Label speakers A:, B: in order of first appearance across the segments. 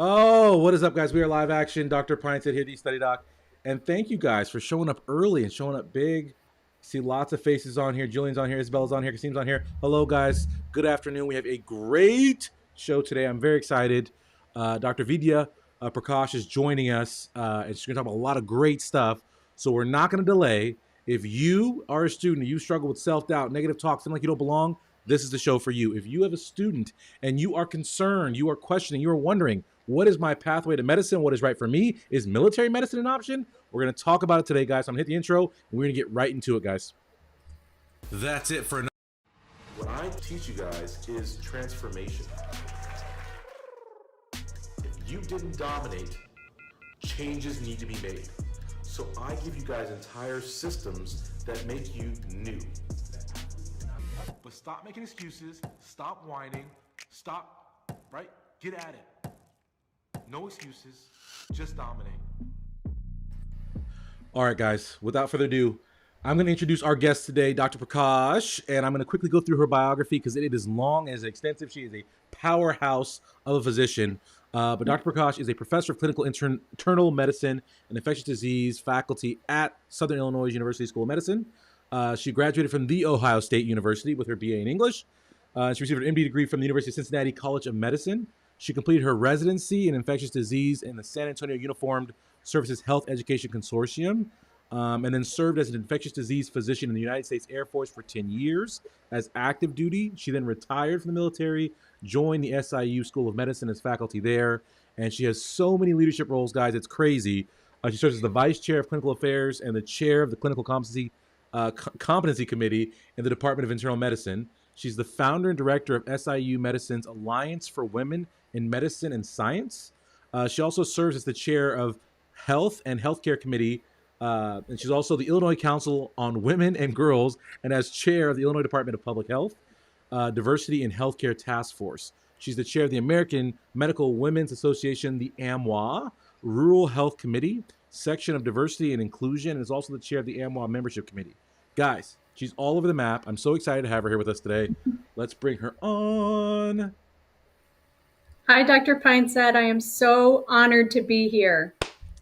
A: Oh, what is up, guys? We are live action. Dr. Pinesett here, the study doc. And thank you guys for showing up early and showing up big. See lots of faces on here. Julian's on here. Isabella's on here. Kasim's on here. Hello, guys. Good afternoon. We have a great show today. I'm very excited. Dr. Vidhya Prakash is joining us, and she's going to talk about a lot of great stuff. So we're not going to delay. If you are a student, you struggle with self-doubt, negative talk, feeling like you don't belong, this is the show for you. If you have a student and you are concerned, you are questioning, you are wondering, what is my pathway to medicine? What is right for me? Is military medicine an option? We're going to talk about it today, guys. So I'm going to hit the intro, and we're going to get right into it, guys. That's it for now. What I teach you guys is transformation. If you didn't dominate, changes need to be made. So I give you guys entire systems that make you new. But stop making excuses, stop whining, stop, right? Get at it. No excuses, just dominate. All right, guys, without further ado, I'm going to introduce our guest today, Dr. Prakash, and I'm going to quickly go through her biography because it is long and is extensive. She is a powerhouse of a physician. But Dr. Prakash is a professor of clinical internal medicine and infectious disease faculty at Southern Illinois University School of Medicine. She graduated from The Ohio State University with her BA in English. She received her MD degree from the University of Cincinnati College of Medicine. She completed her residency in infectious disease in the San Antonio Uniformed Services Health Education Consortium, and then served as an infectious disease physician in the United States Air Force for 10 years as active duty. She then retired from the military, joined the SIU School of Medicine as faculty there, and she has so many leadership roles, guys, it's crazy. She serves as the vice chair of clinical affairs and the chair of the clinical competency committee in the Department of Internal Medicine. She's the founder and director of SIU Medicine's Alliance for Women in Medicine and Science. She also serves as the chair of Health and Healthcare Committee, and she's also the Illinois Council on Women and Girls, and as chair of the Illinois Department of Public Health, Diversity and Healthcare Task Force. She's the chair of the American Medical Women's Association, the AMWA, Rural Health Committee, section of Diversity and Inclusion, and is also the chair of the AMWA Membership Committee. Guys, she's all over the map. I'm so excited to have her here with us today. Let's bring her on.
B: Hi, Dr. Pinesett. I am so honored to be here.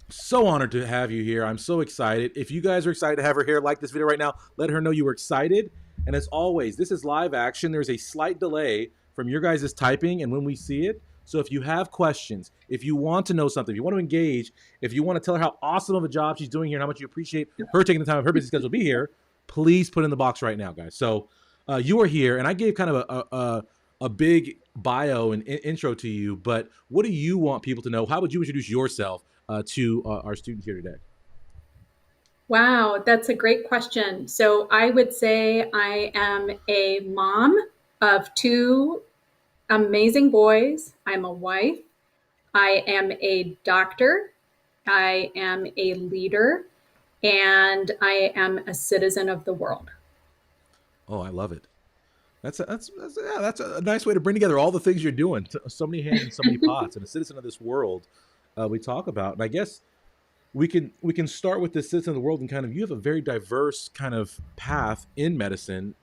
A: So honored to have you here. I'm so excited. If you guys are excited to have her here, like this video right now, let her know you were excited. And as always, this is live action. There's a slight delay from your guys' typing and when we see it. So if you have questions, if you want to know something, if you want to engage, if you want to tell her how awesome of a job she's doing here and how much you appreciate her taking the time of her busy schedule to be here, please put in the box right now, guys. So you are here, and I gave kind of a big bio and intro to you, but what do you want people to know? How would you introduce yourself to our students here today?
B: Wow, that's a great question. So I would say I am a mom of two amazing boys. I'm a wife. I am a doctor. I am a leader. And I am a citizen of the world.
A: Oh, I love it. That's a nice way to bring together all the things you're doing. So many hands and so many pots, and a citizen of this world we talk about. And I guess we can start with this citizen of the world and kind of, you have a very diverse kind of path in medicine,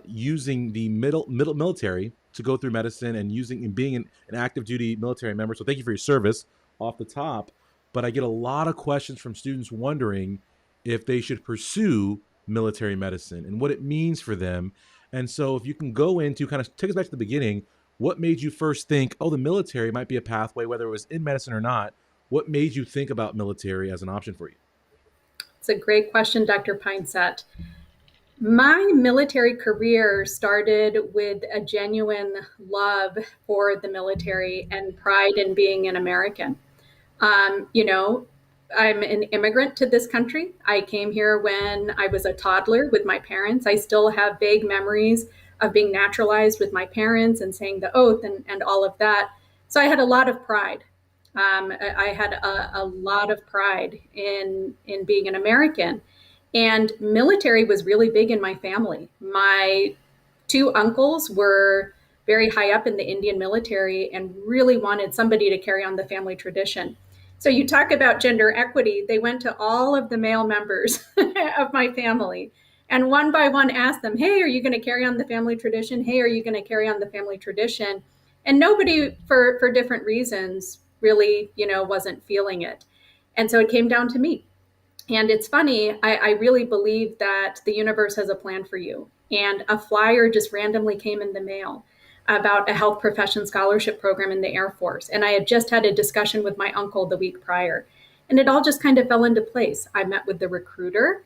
A: using the military to go through medicine and being an active duty military member. So thank you for your service off the top. But I get a lot of questions from students wondering if they should pursue military medicine and what it means for them. And so if you can go into kind of take us back to the beginning, what made you first think, oh, the military might be a pathway, whether it was in medicine or not? What made you think about military as an option for you?
B: It's a great question, Dr. Pinesett. My military career started with a genuine love for the military and pride in being an American. I'm an immigrant to this country. I came here when I was a toddler with my parents. I still have vague memories of being naturalized with my parents and saying the oath and all of that. So I had a lot of pride. I had a lot of pride in being an American. And military was really big in my family. My two uncles were very high up in the Indian military and really wanted somebody to carry on the family tradition. So you talk about gender equity, they went to all of the male members of my family and one by one asked them, hey, are you going to carry on the family tradition? Hey, are you going to carry on the family tradition? And nobody, for different reasons, really, wasn't feeling it. And so it came down to me. And it's funny, I really believe that the universe has a plan for you. And a flyer just randomly came in the mail about a health profession scholarship program in the Air Force. And I had just had a discussion with my uncle the week prior. And it all just kind of fell into place. I met with the recruiter.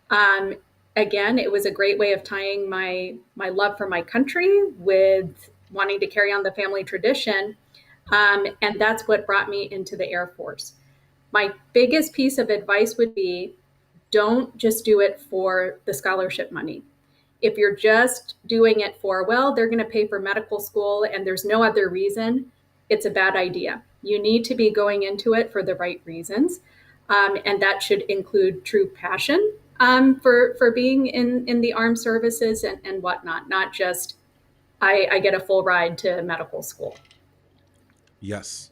B: Um, Again, it was a great way of tying my love for my country with wanting to carry on the family tradition. And that's what brought me into the Air Force. My biggest piece of advice would be don't just do it for the scholarship money. If you're just doing it for, well, they're going to pay for medical school and there's no other reason, it's a bad idea. You need to be going into it for the right reasons. And that should include true passion for being in the armed services and whatnot, not just I get a full ride to medical school.
A: Yes.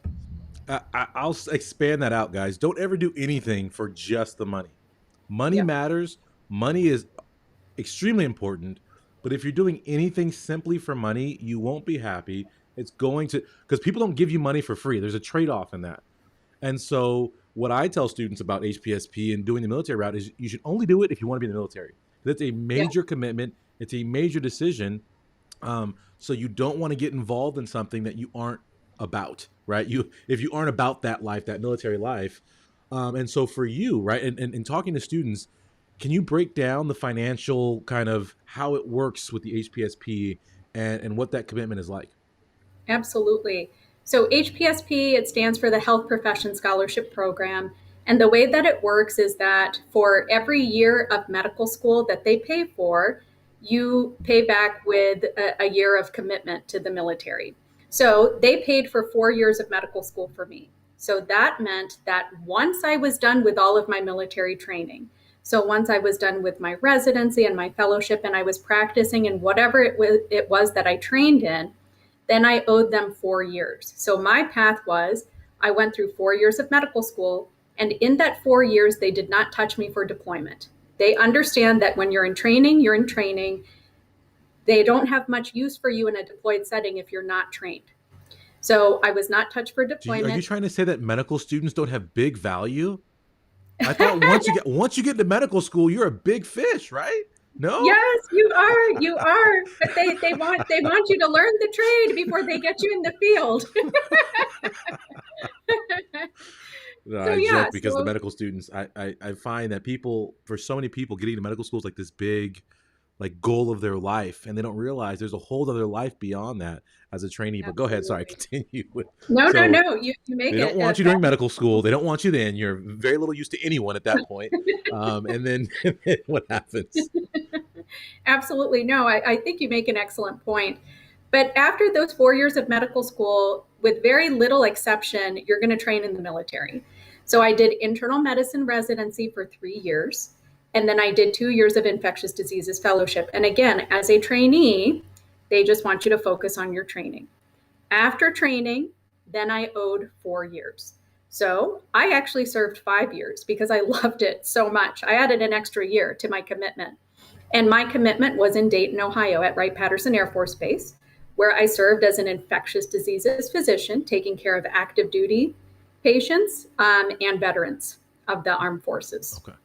A: I'll expand that out, guys. Don't ever do anything for just the money. Money
B: Yep.
A: matters. Money is extremely important. But if you're doing anything simply for money, you won't be happy. It's going to, because people don't give you money for free. There's a trade off in that. And so, what I tell students about HPSP and doing the military route is you should only do it if you want to be in the military. That's a
B: Yeah.
A: major commitment, it's a major decision. So you don't want to get involved in something that you aren't about, right? If you aren't about that life, that military life. And so for you, right, and talking to students, can you break down the financial kind of how it works with the HPSP and what that commitment is like?
B: Absolutely. So HPSP, it stands for the Health Profession Scholarship Program. And the way that it works is that for every year of medical school that they pay for, you pay back with a year of commitment to the military. So they paid for 4 years of medical school for me. So that meant that once I was done with all of my military training, so once I was done with my residency and my fellowship and I was practicing in whatever it was that I trained in, then I owed them 4 years. So my path was I went through 4 years of medical school, and in that 4 years, they did not touch me for deployment. They understand that when you're in training, you're in training. They don't have much use for you in a deployed setting if you're not trained. So I was not touched for
A: Are you
B: deployment.
A: trying to say that medical students don't have big value? I thought once you get into medical school, you're a big fish, right? No?
B: Yes, you are. But they want you to learn the trade before they get you in the field.
A: No,
B: So
A: I
B: yeah,
A: joke because the
B: so
A: medical students, I find that people, for so many people, getting to medical school is like this big, like goal of their life, and they don't realize there's a whole other life beyond that as a trainee. But go ahead, sorry,
B: absolutely.
A: continue.
B: No, no,
A: So
B: no. You make
A: they don't
B: it
A: want you during medical school. They don't want you then. You're very little used to anyone at that point. And then and then what happens?
B: absolutely. No, I think you make an excellent point. But after those 4 years of medical school, with very little exception, you're going to train in the military. So I did internal medicine residency for 3 years, and then I did 2 years of infectious diseases fellowship. And again, as a trainee, they just want you to focus on your training. After training, then I owed 4 years. So I actually served 5 years because I loved it so much. I added an extra year to my commitment. And my commitment was in Dayton, Ohio at Wright-Patterson Air Force Base, where I served as an infectious diseases physician, taking care of active duty patients and veterans of the armed forces.
A: Okay.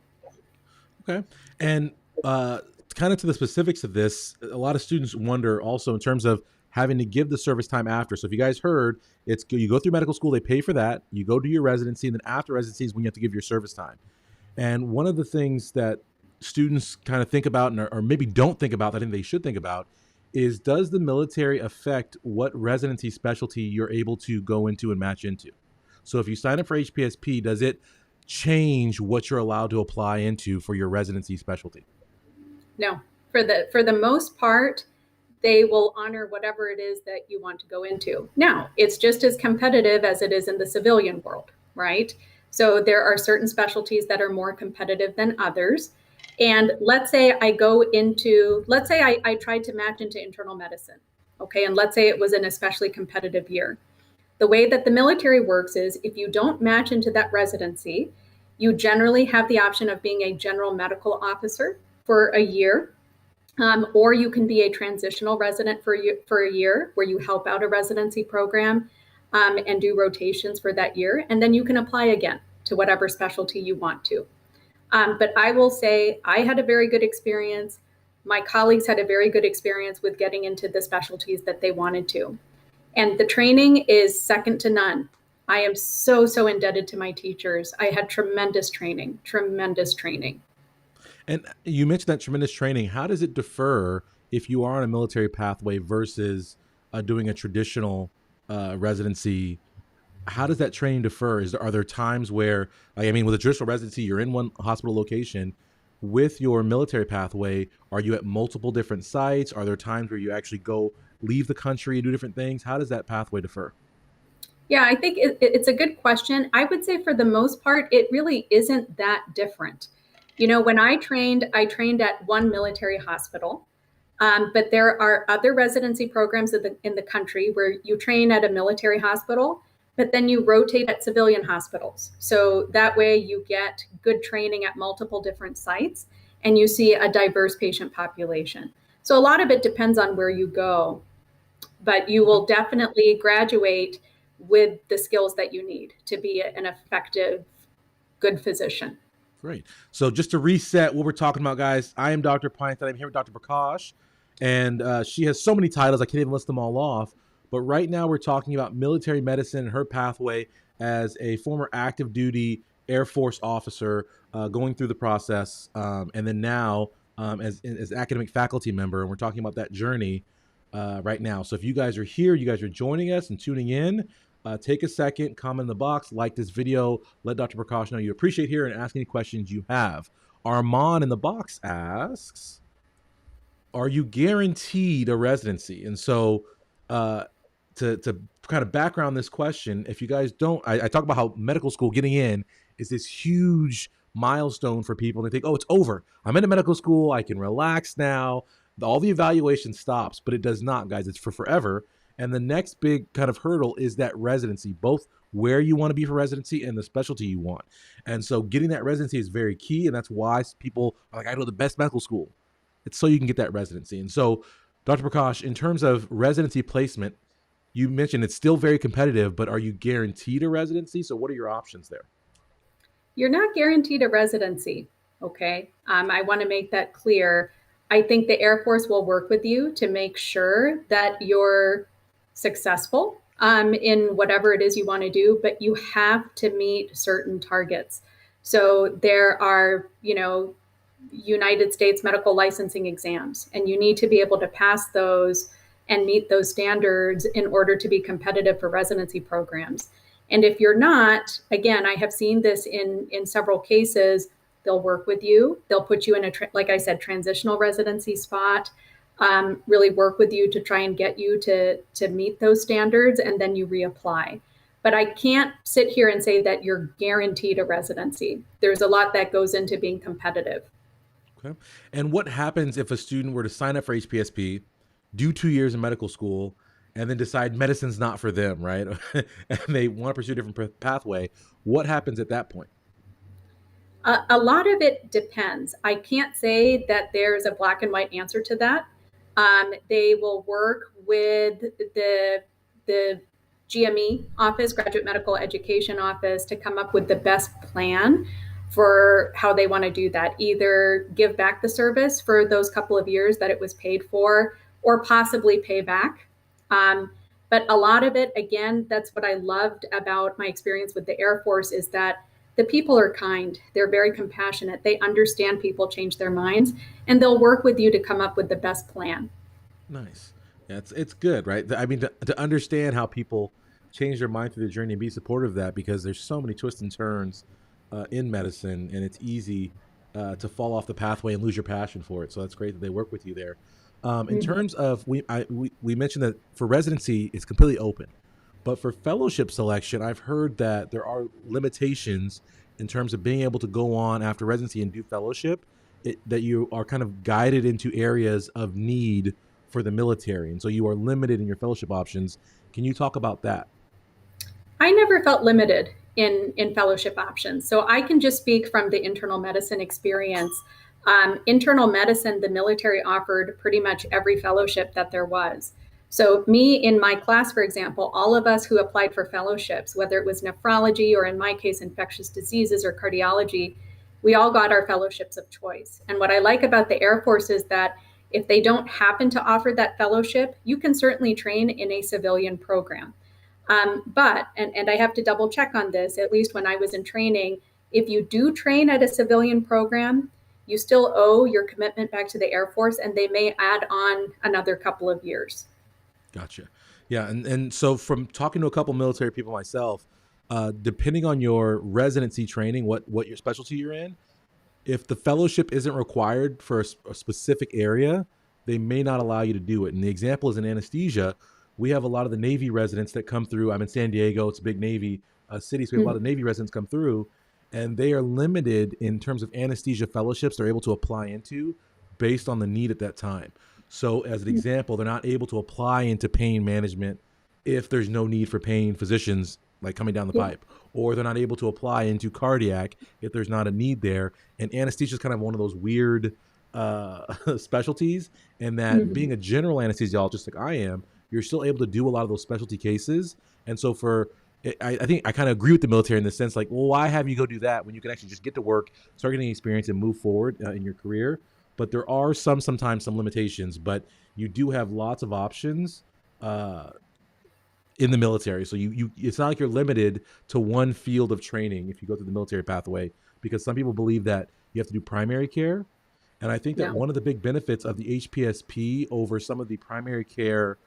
A: Okay. And uh, kind of to the specifics of this, a lot of students wonder also in terms of having to give the service time after. So if you guys heard, it's you go through medical school, they pay for that. You go do your residency, and then after residency is when you have to give your service time. And one of the things that students kind of think about, or maybe don't think about, that I think they should think about, is does the military affect what residency specialty you're able to go into and match into? So if you sign up for HPSP, does it change what you're allowed to apply into for your residency specialty?
B: No, for the most part, they will honor whatever it is that you want to go into. Now, it's just as competitive as it is in the civilian world, right? So there are certain specialties that are more competitive than others. And let's say I tried to match into internal medicine, okay? And let's say it was an especially competitive year. The way that the military works is if you don't match into that residency, you generally have the option of being a general medical officer for a year, or you can be a transitional resident for a year where you help out a residency program. and do rotations for that year. And then you can apply again to whatever specialty you want to. But I will say I had a very good experience. My colleagues had a very good experience with getting into the specialties that they wanted to. And the training is second to none. I am so, so indebted to my teachers. I had tremendous training, tremendous training.
A: And you mentioned that tremendous training. How does it differ if you are on a military pathway versus doing a traditional residency? How does that training differ? Are there times where, I mean, with a traditional residency, you're in one hospital location. With your military pathway, are you at multiple different sites? Are there times where you actually go leave the country and do different things? How does that pathway differ?
B: Yeah, I think it's a good question. I would say for the most part, it really isn't that different. You know, when I trained at one military hospital, but there are other residency programs in the country where you train at a military hospital, but then you rotate at civilian hospitals. So that way you get good training at multiple different sites and you see a diverse patient population. So a lot of it depends on where you go, but you will definitely graduate with the skills that you need to be an effective, good physician.
A: Great. So just to reset what we're talking about, guys, I am Dr. Pinesett. I'm here with Dr. Prakash, and she has so many titles I can't even list them all off. But right now we're talking about military medicine and her pathway as a former active duty Air Force officer going through the process, and then now as academic faculty member. And we're talking about that journey right now. So if you guys are here, you guys are joining us and tuning in, take a second, comment in the box, like this video, let Dr. Prakash know you appreciate here, and ask any questions you have. Armand in the box asks, are you guaranteed a residency? And so to kind of background this question, if you guys don't, I talk about how medical school getting in is this huge milestone for people. They think, oh, it's over. I'm in a medical school. I can relax now. All the evaluation stops, but it does not, guys. It's for forever. And the next big kind of hurdle is that residency, both where you want to be for residency and the specialty you want. And so getting that residency is very key. And that's why people are like, I go to the best medical school. It's so you can get that residency. And so, Dr. Prakash, in terms of residency placement, you mentioned it's still very competitive, but are you guaranteed a residency? So what are your options there?
B: You're not guaranteed a residency, okay? I want to make that clear. I think the Air Force will work with you to make sure that you're successful in whatever it is you want to do, but you have to meet certain targets. So there are, United States medical licensing exams, and you need to be able to pass those and meet those standards in order to be competitive for residency programs. And if you're not, again, I have seen this in several cases. They'll work with you. They'll put you in like I said, transitional residency spot, really work with you to try and get you to meet those standards, and then you reapply. But I can't sit here and say that you're guaranteed a residency. There's a lot that goes into being competitive.
A: Okay. And what happens if a student were to sign up for HPSP, do 2 years in medical school, and then decide medicine's not for them, right? And they want to pursue a different pathway. What happens at that point?
B: A lot of it depends. I can't say that there's a black and white answer to that. They will work with the GME office, Graduate Medical Education Office, to come up with the best plan for how they want to do that. Either give back the service for those couple of years that it was paid for, or possibly pay back. But a lot of it, again, that's what I loved about my experience with the Air Force, is that the people are kind. They're very compassionate. They understand people change their minds, and they'll work with you to come up with the best plan.
A: Nice. Yeah, it's good, right? I mean, to understand how people change their mind through the journey and be supportive of that, because there's so many twists and turns in medicine, and it's easy to fall off the pathway and lose your passion for it. So that's great that they work with you there. In terms of, we mentioned that for residency, it's completely open. But for fellowship selection, I've heard that there are limitations in terms of being able to go on after residency and do fellowship, that you are kind of guided into areas of need for the military. And so you are limited in your fellowship options. Can you talk about that?
B: I never felt limited in fellowship options. So I can just speak from the internal medicine experience. Internal medicine, the military offered pretty much every fellowship that there was. So, me in my class, for example, all of us who applied for fellowships, whether it was nephrology or in my case, infectious diseases or cardiology, we all got our fellowships of choice. And what I like about the Air Force is that if they don't happen to offer that fellowship, you can certainly train in a civilian program. But I have to double check on this, at least when I was in training, if you do train at a civilian program, you still owe your commitment back to the Air Force, and they may add on another couple of years.
A: Gotcha. Yeah, and so from talking to a couple military people myself, depending on your residency training, what your specialty you're in, if the fellowship isn't required for a specific area, they may not allow you to do it. And the example is in anesthesia. We have a lot of the Navy residents that come through. I'm in San Diego; it's a big Navy city, so we have a lot of Navy residents come through, and they are limited in terms of anesthesia fellowships they're able to apply into based on the need at that time. So, as an example, they're not able to apply into pain management if there's no need for pain physicians like coming down the
B: Yeah.
A: pipe, or they're not able to apply into cardiac if there's not a need there. And anesthesia is kind of one of those weird specialties, and that
B: Mhm.
A: being a general anesthesiologist like I am, you're still able to do a lot of those specialty cases. And so I think I kind of agree with the military in the sense like, well, why have you go do that when you can actually just get to work, start getting experience, and move forward in your career? But there are sometimes some limitations, but you do have lots of options uh, in the military. So you it's not like you're limited to one field of training if you go through the military pathway, because some people believe that you have to do primary care. And I think that
B: No.
A: one of the big benefits of the HPSP over some of the primary care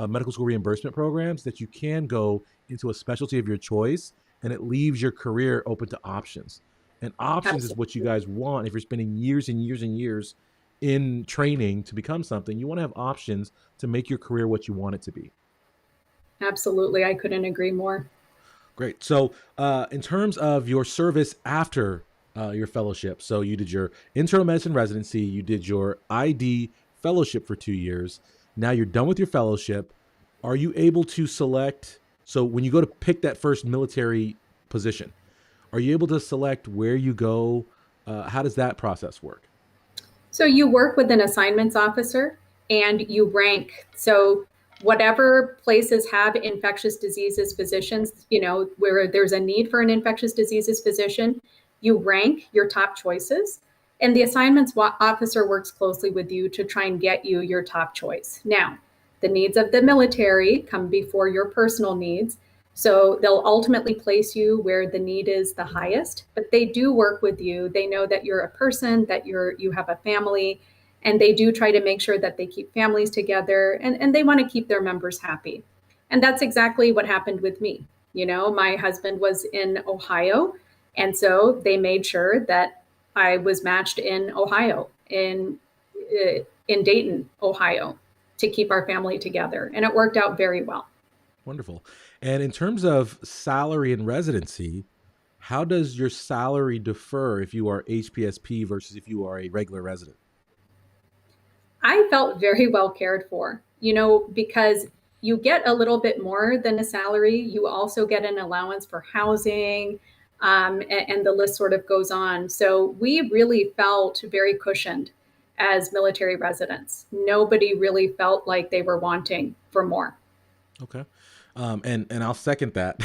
A: medical school reimbursement programs that you can go into a specialty of your choice, and it leaves your career open to options. And options is what you
B: Absolutely.
A: guys want if you're spending years and years and years in training to become something. You want to have options to make your career what you want it to be.
B: Absolutely. I couldn't agree more.
A: Great. So, in terms of your service after your fellowship, so you did your internal medicine residency, you did your ID fellowship for 2 years. Now you're done with your fellowship. Are you able to select? So, when you go to pick that first military position, are you able to select where you go? How does that process work?
B: So you work with an assignments officer and you rank. So whatever places have infectious diseases physicians, where there's a need for an infectious diseases physician, you rank your top choices. And the assignments officer works closely with you to try and get you your top choice. Now, the needs of the military come before your personal needs. So they'll ultimately place you where the need is the highest, but they do work with you. They know that you're a person, that you have a family, and they do try to make sure that they keep families together, and they want to keep their members happy. And that's exactly what happened with me. My husband was in Ohio, and so they made sure that I was matched in Ohio, in Dayton, Ohio, to keep our family together, and it worked out very well.
A: Wonderful. And in terms of salary and residency, how does your salary differ if you are HPSP versus if you are a regular resident?
B: I felt very well cared for, because you get a little bit more than a salary. You also get an allowance for housing, and the list sort of goes on. So we really felt very cushioned as military residents. Nobody really felt like they were wanting for more.
A: Okay. And I'll second that.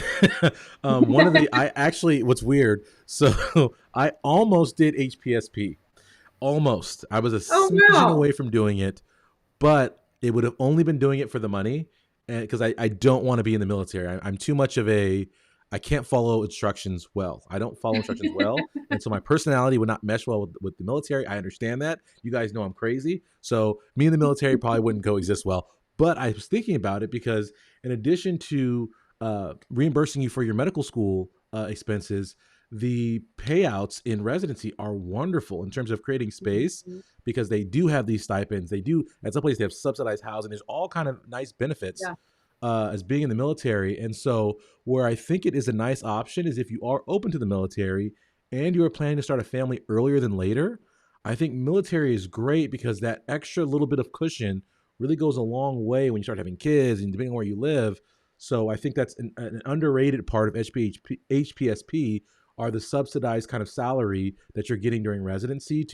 A: One of the I actually what's weird. So I almost did HPSP. Almost. I was a
B: Oh,
A: smidgen
B: wow.
A: away from doing it, but it would have only been doing it for the money, and because I don't want to be in the military. I'm too much of a I can't follow instructions well. I don't follow instructions well, and so my personality would not mesh well with the military. I understand that. You guys know I'm crazy, so me and the military probably wouldn't coexist well. But I was thinking about it because in addition to reimbursing you for your medical school expenses, the payouts in residency are wonderful in terms of creating space,
B: Mhm.
A: because they do have these stipends. They do at some place they have subsidized housing. There's all kind of nice benefits
B: Yeah.
A: as being in the military. And so where I think it is a nice option is if you are open to the military and you are planning to start a family earlier than later. I think military is great because that extra little bit of cushion really goes a long way when you start having kids and depending on where you live. So I think that's an underrated part of HPSP are the subsidized kind of salary that you're getting during residency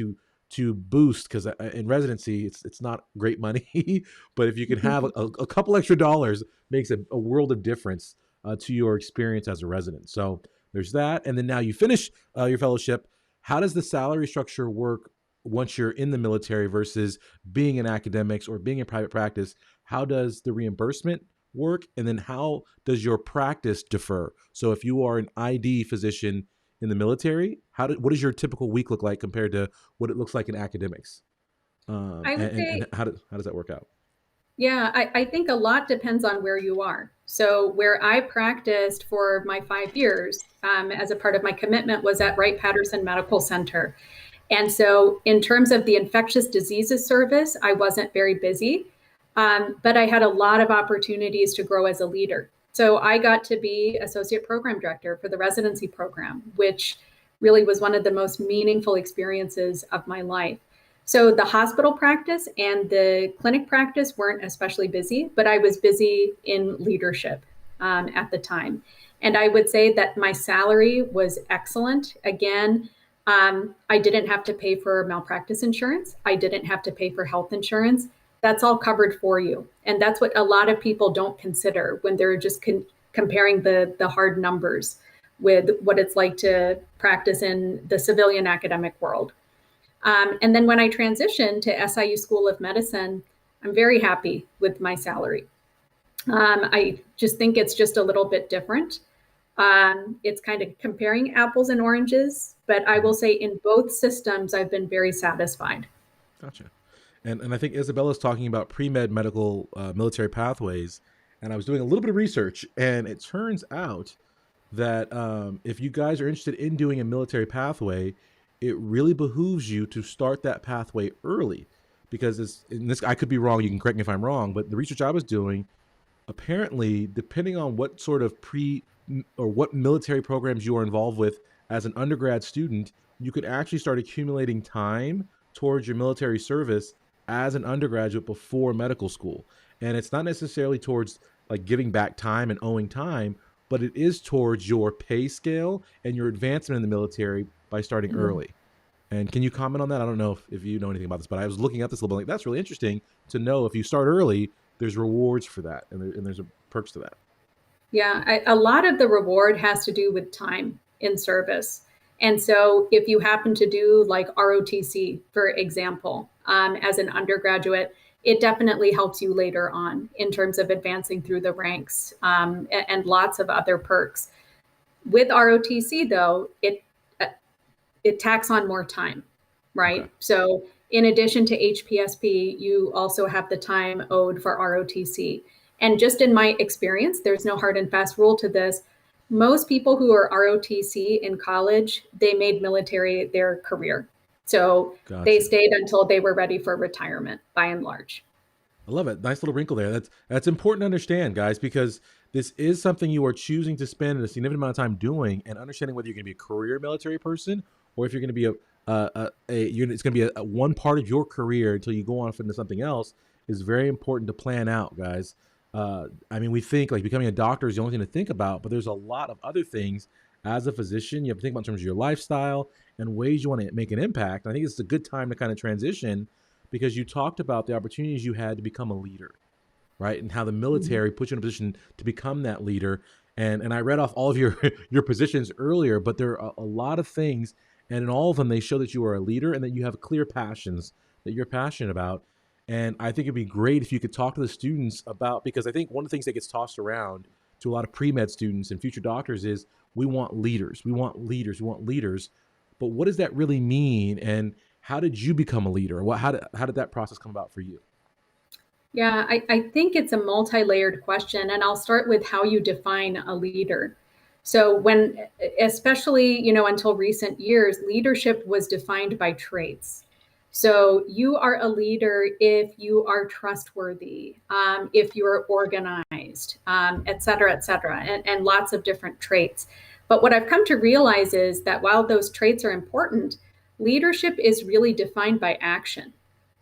A: to boost, because in residency it's not great money, but if you can have a couple extra dollars, makes a world of difference to your experience as a resident. So there's that, and then now you finish your fellowship. How does the salary structure work once you're in the military versus being in academics or being in private practice? How does the reimbursement work, and then how does your practice differ? So if you are an ID physician in the military, what does your typical week look like compared to what it looks like in academics?
B: I would
A: And
B: say,
A: how does that work out?
B: yeah, I think a lot depends on where you are. So, where I practiced for my 5 years as a part of my commitment was at Wright-Patterson Medical Center. And so, in terms of the infectious diseases service, I wasn't very busy, but I had a lot of opportunities to grow as a leader. So, I got to be associate program director for the residency program, which really was one of the most meaningful experiences of my life. So the hospital practice and the clinic practice weren't especially busy, but I was busy in leadership at the time. And I would say that my salary was excellent. Again, I didn't have to pay for malpractice insurance. I didn't have to pay for health insurance. That's all covered for you. And that's what a lot of people don't consider when they're just comparing the hard numbers with what it's like to practice in the civilian academic world. And then when I transitioned to SIU School of Medicine, I'm very happy with my salary. I just think it's just a little bit different. It's kind of comparing apples and oranges, but I will say in both systems, I've been very satisfied.
A: Gotcha. And I think Isabella's talking about pre-med medical military pathways, and I was doing a little bit of research, and it turns out that if you guys are interested in doing a military pathway, it really behooves you to start that pathway early, because in this, I could be wrong. You can correct me if I'm wrong, but the research I was doing, apparently, depending on what sort of or what military programs you are involved with as an undergrad student, you could actually start accumulating time towards your military service as an undergraduate before medical school. And it's not necessarily towards like giving back time and owing time, but it is towards your pay scale and your advancement in the military by starting
B: Mhm.
A: early. And can you comment on that? I don't know if you know anything about this, but I was looking at this a little bit like that's really interesting to know if you start early, there's rewards for that, and there's perks to that.
B: Yeah, a lot of the reward has to do with time in service. And so if you happen to do like ROTC, for example, as an undergraduate, it definitely helps you later on in terms of advancing through the ranks and lots of other perks. With ROTC, though, it tacks on more time,
A: Okay.
B: right? So in addition to HPSP, you also have the time owed for ROTC. And just in my experience, there's no hard and fast rule to this. Most people who are ROTC in college, they made military their career. So they
A: Gotcha.
B: stayed until they were ready for retirement by and large.
A: I love it. Nice little wrinkle there. That's important to understand, guys, because this is something you are choosing to spend a significant amount of time doing, and understanding whether you're going to be a career military person or if you're going to be it's going to be a one part of your career until you go on into something else is very important to plan out, guys. I mean, we think like becoming a doctor is the only thing to think about, but there's a lot of other things as a physician you have to think about in terms of your lifestyle and ways you want to make an impact. I think it's a good time to kind of transition because you talked about the opportunities you had to become a leader, right? And how the
B: Mhm.
A: military puts you in a position to become that leader. And I read off all of your your positions earlier, but there are a lot of things, and in all of them, they show that you are a leader and that you have clear passions that you're passionate about. And I think it'd be great if you could talk to the students about, because I think one of the things that gets tossed around to a lot of pre-med students and future doctors is we want leaders, we want leaders, we want leaders. But what does that really mean? And how did you become a leader? How did that process come about for you?
B: Yeah, I think it's a multi-layered question, and I'll start with how you define a leader. So when, especially, until recent years, leadership was defined by traits. So you are a leader if you are trustworthy, if you're organized, et cetera, and lots of different traits. But what I've come to realize is that while those traits are important, leadership is really defined by action.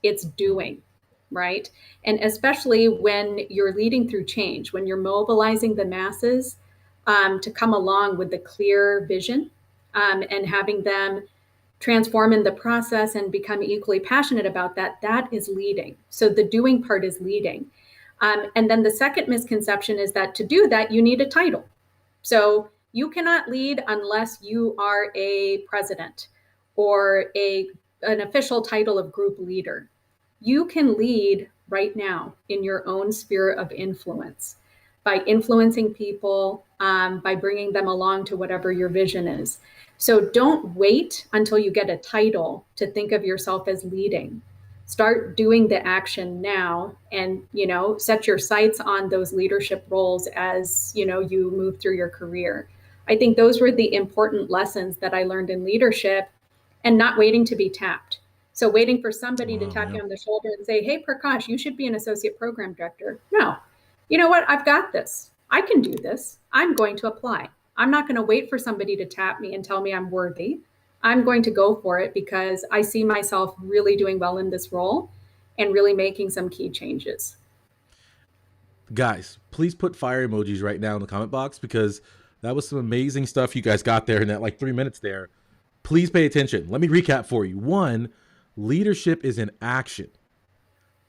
B: It's doing, right? And especially when you're leading through change, when you're mobilizing the masses to come along with the clear vision and having them transform in the process and become equally passionate about that, that is leading. So the doing part is leading. And then the second misconception is that to do that, you need a title. So you cannot lead unless you are a president or an official title of group leader. You can lead right now in your own sphere of influence by influencing people, by bringing them along to whatever your vision is. So don't wait until you get a title to think of yourself as leading. Start doing the action now, and set your sights on those leadership roles as you move through your career. I think those were the important lessons that I learned in leadership, and not waiting to be tapped. So waiting for somebody to tap you on the shoulder and say, hey, Prakash, you should be an associate program director. No, you know what? I've got this. I can do this. I'm going to apply. I'm not going to wait for somebody to tap me and tell me I'm worthy. I'm going to go for it because I see myself really doing well in this role and really making some key changes.
A: Guys, please put fire emojis right now in the comment box, because that was some amazing stuff you guys got there in that 3 minutes there. Please pay attention. Let me recap for you. One, leadership is in action.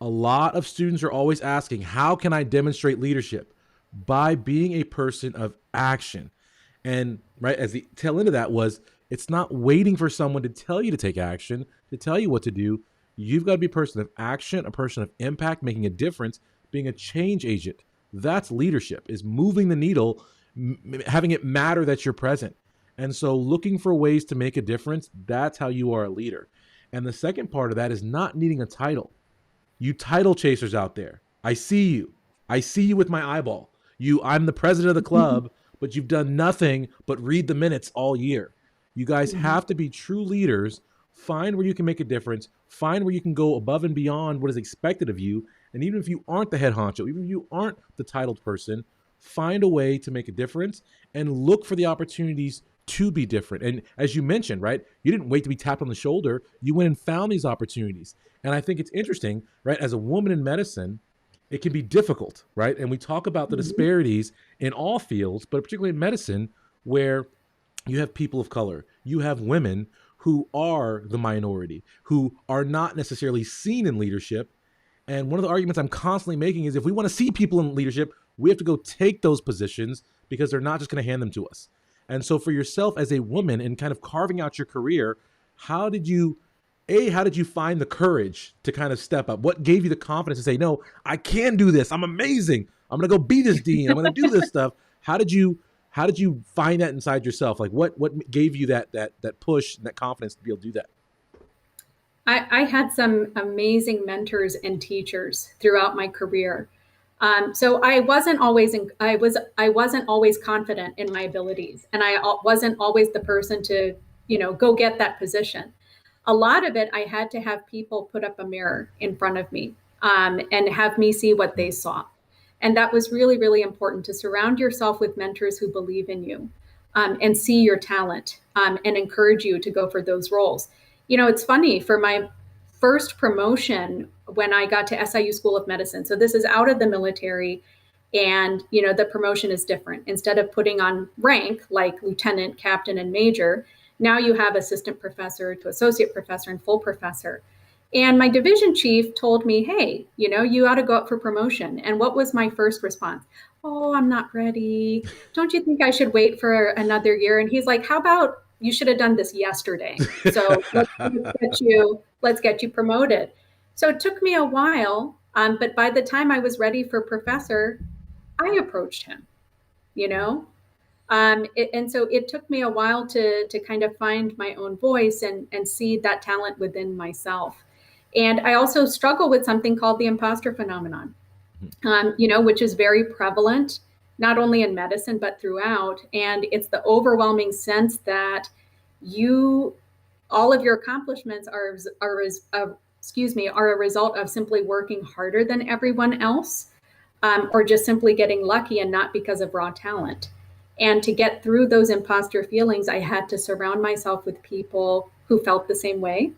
A: A lot of students are always asking, how can I demonstrate leadership? By being a person of action. And right, as the tail end of that was, it's not waiting for someone to tell you to take action, to tell you what to do. You've got to be a person of action, a person of impact, making a difference, being a change agent. That's leadership, is moving the needle, having it matter that you're present. And so looking for ways to make a difference, that's how you are a leader. And the second part of that is not needing a title. You title chasers out there, I see you. I see you with my eyeball. I'm the president of the club, but you've done nothing but read the minutes all year. You guys have to be true leaders. Find where you can make a difference. Find where you can go above and beyond what is expected of you. And even if you aren't the head honcho, even if you aren't the titled person, find a way to make a difference and look for the opportunities to be different. And as you mentioned, right, you didn't wait to be tapped on the shoulder. You went and found these opportunities. And I think it's interesting, right, as a woman in medicine, it can be difficult, right? And we talk about the disparities in all fields, but particularly in medicine, where you have people of color, you have women who are the minority, who are not necessarily seen in leadership. And one of the arguments I'm constantly making is, if we want to see people in leadership, we have to go take those positions, because they're not just going to hand them to us. And so for yourself as a woman, in kind of carving out your career, how did you find the courage to kind of step up? What gave you the confidence to say, no, I can do this. I'm amazing. I'm going to go be this dean. I'm going to do this stuff. How did you find that inside yourself? What gave you that push and that confidence to be able to do that?
B: I had some amazing mentors and teachers throughout my career. So I wasn't always confident in my abilities, and I wasn't always the person to go get that position. A lot of it, I had to have people put up a mirror in front of me, and have me see what they saw. And that was really, really important, to surround yourself with mentors who believe in you, and see your talent, and encourage you to go for those roles. It's funny, for my first promotion when I got to SIU School of Medicine, so this is out of the military, and the promotion is different. Instead of putting on rank like lieutenant, captain, and major, now you have assistant professor to associate professor and full professor. And my division chief told me, hey, you ought to go up for promotion. And what was my first response? Oh, I'm not ready. Don't you think I should wait for another year? And he's like, how about you should have done this yesterday? So let's get you promoted. So it took me a while, but by the time I was ready for professor, I approached him, and so it took me a while to kind of find my own voice and see that talent within myself. And I also struggle with something called the imposter phenomenon, which is very prevalent, not only in medicine, but throughout. And it's the overwhelming sense that all of your accomplishments are a result of simply working harder than everyone else, or just simply getting lucky, and not because of raw talent. And to get through those imposter feelings, I had to surround myself with people who felt the same way.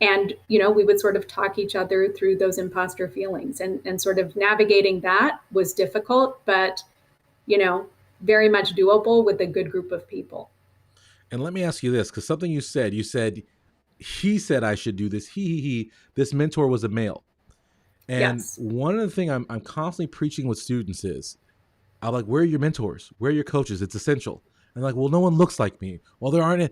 B: And we would sort of talk each other through those imposter feelings, and sort of navigating that was difficult, but very much doable with a good group of people.
A: And let me ask you this, because something you said, he said I should do this. This mentor was a male. And
B: Yes.
A: one of the things I'm constantly preaching with students is, I'm like, where are your mentors? Where are your coaches? It's essential. And like, well, no one looks like me. Well, there aren't.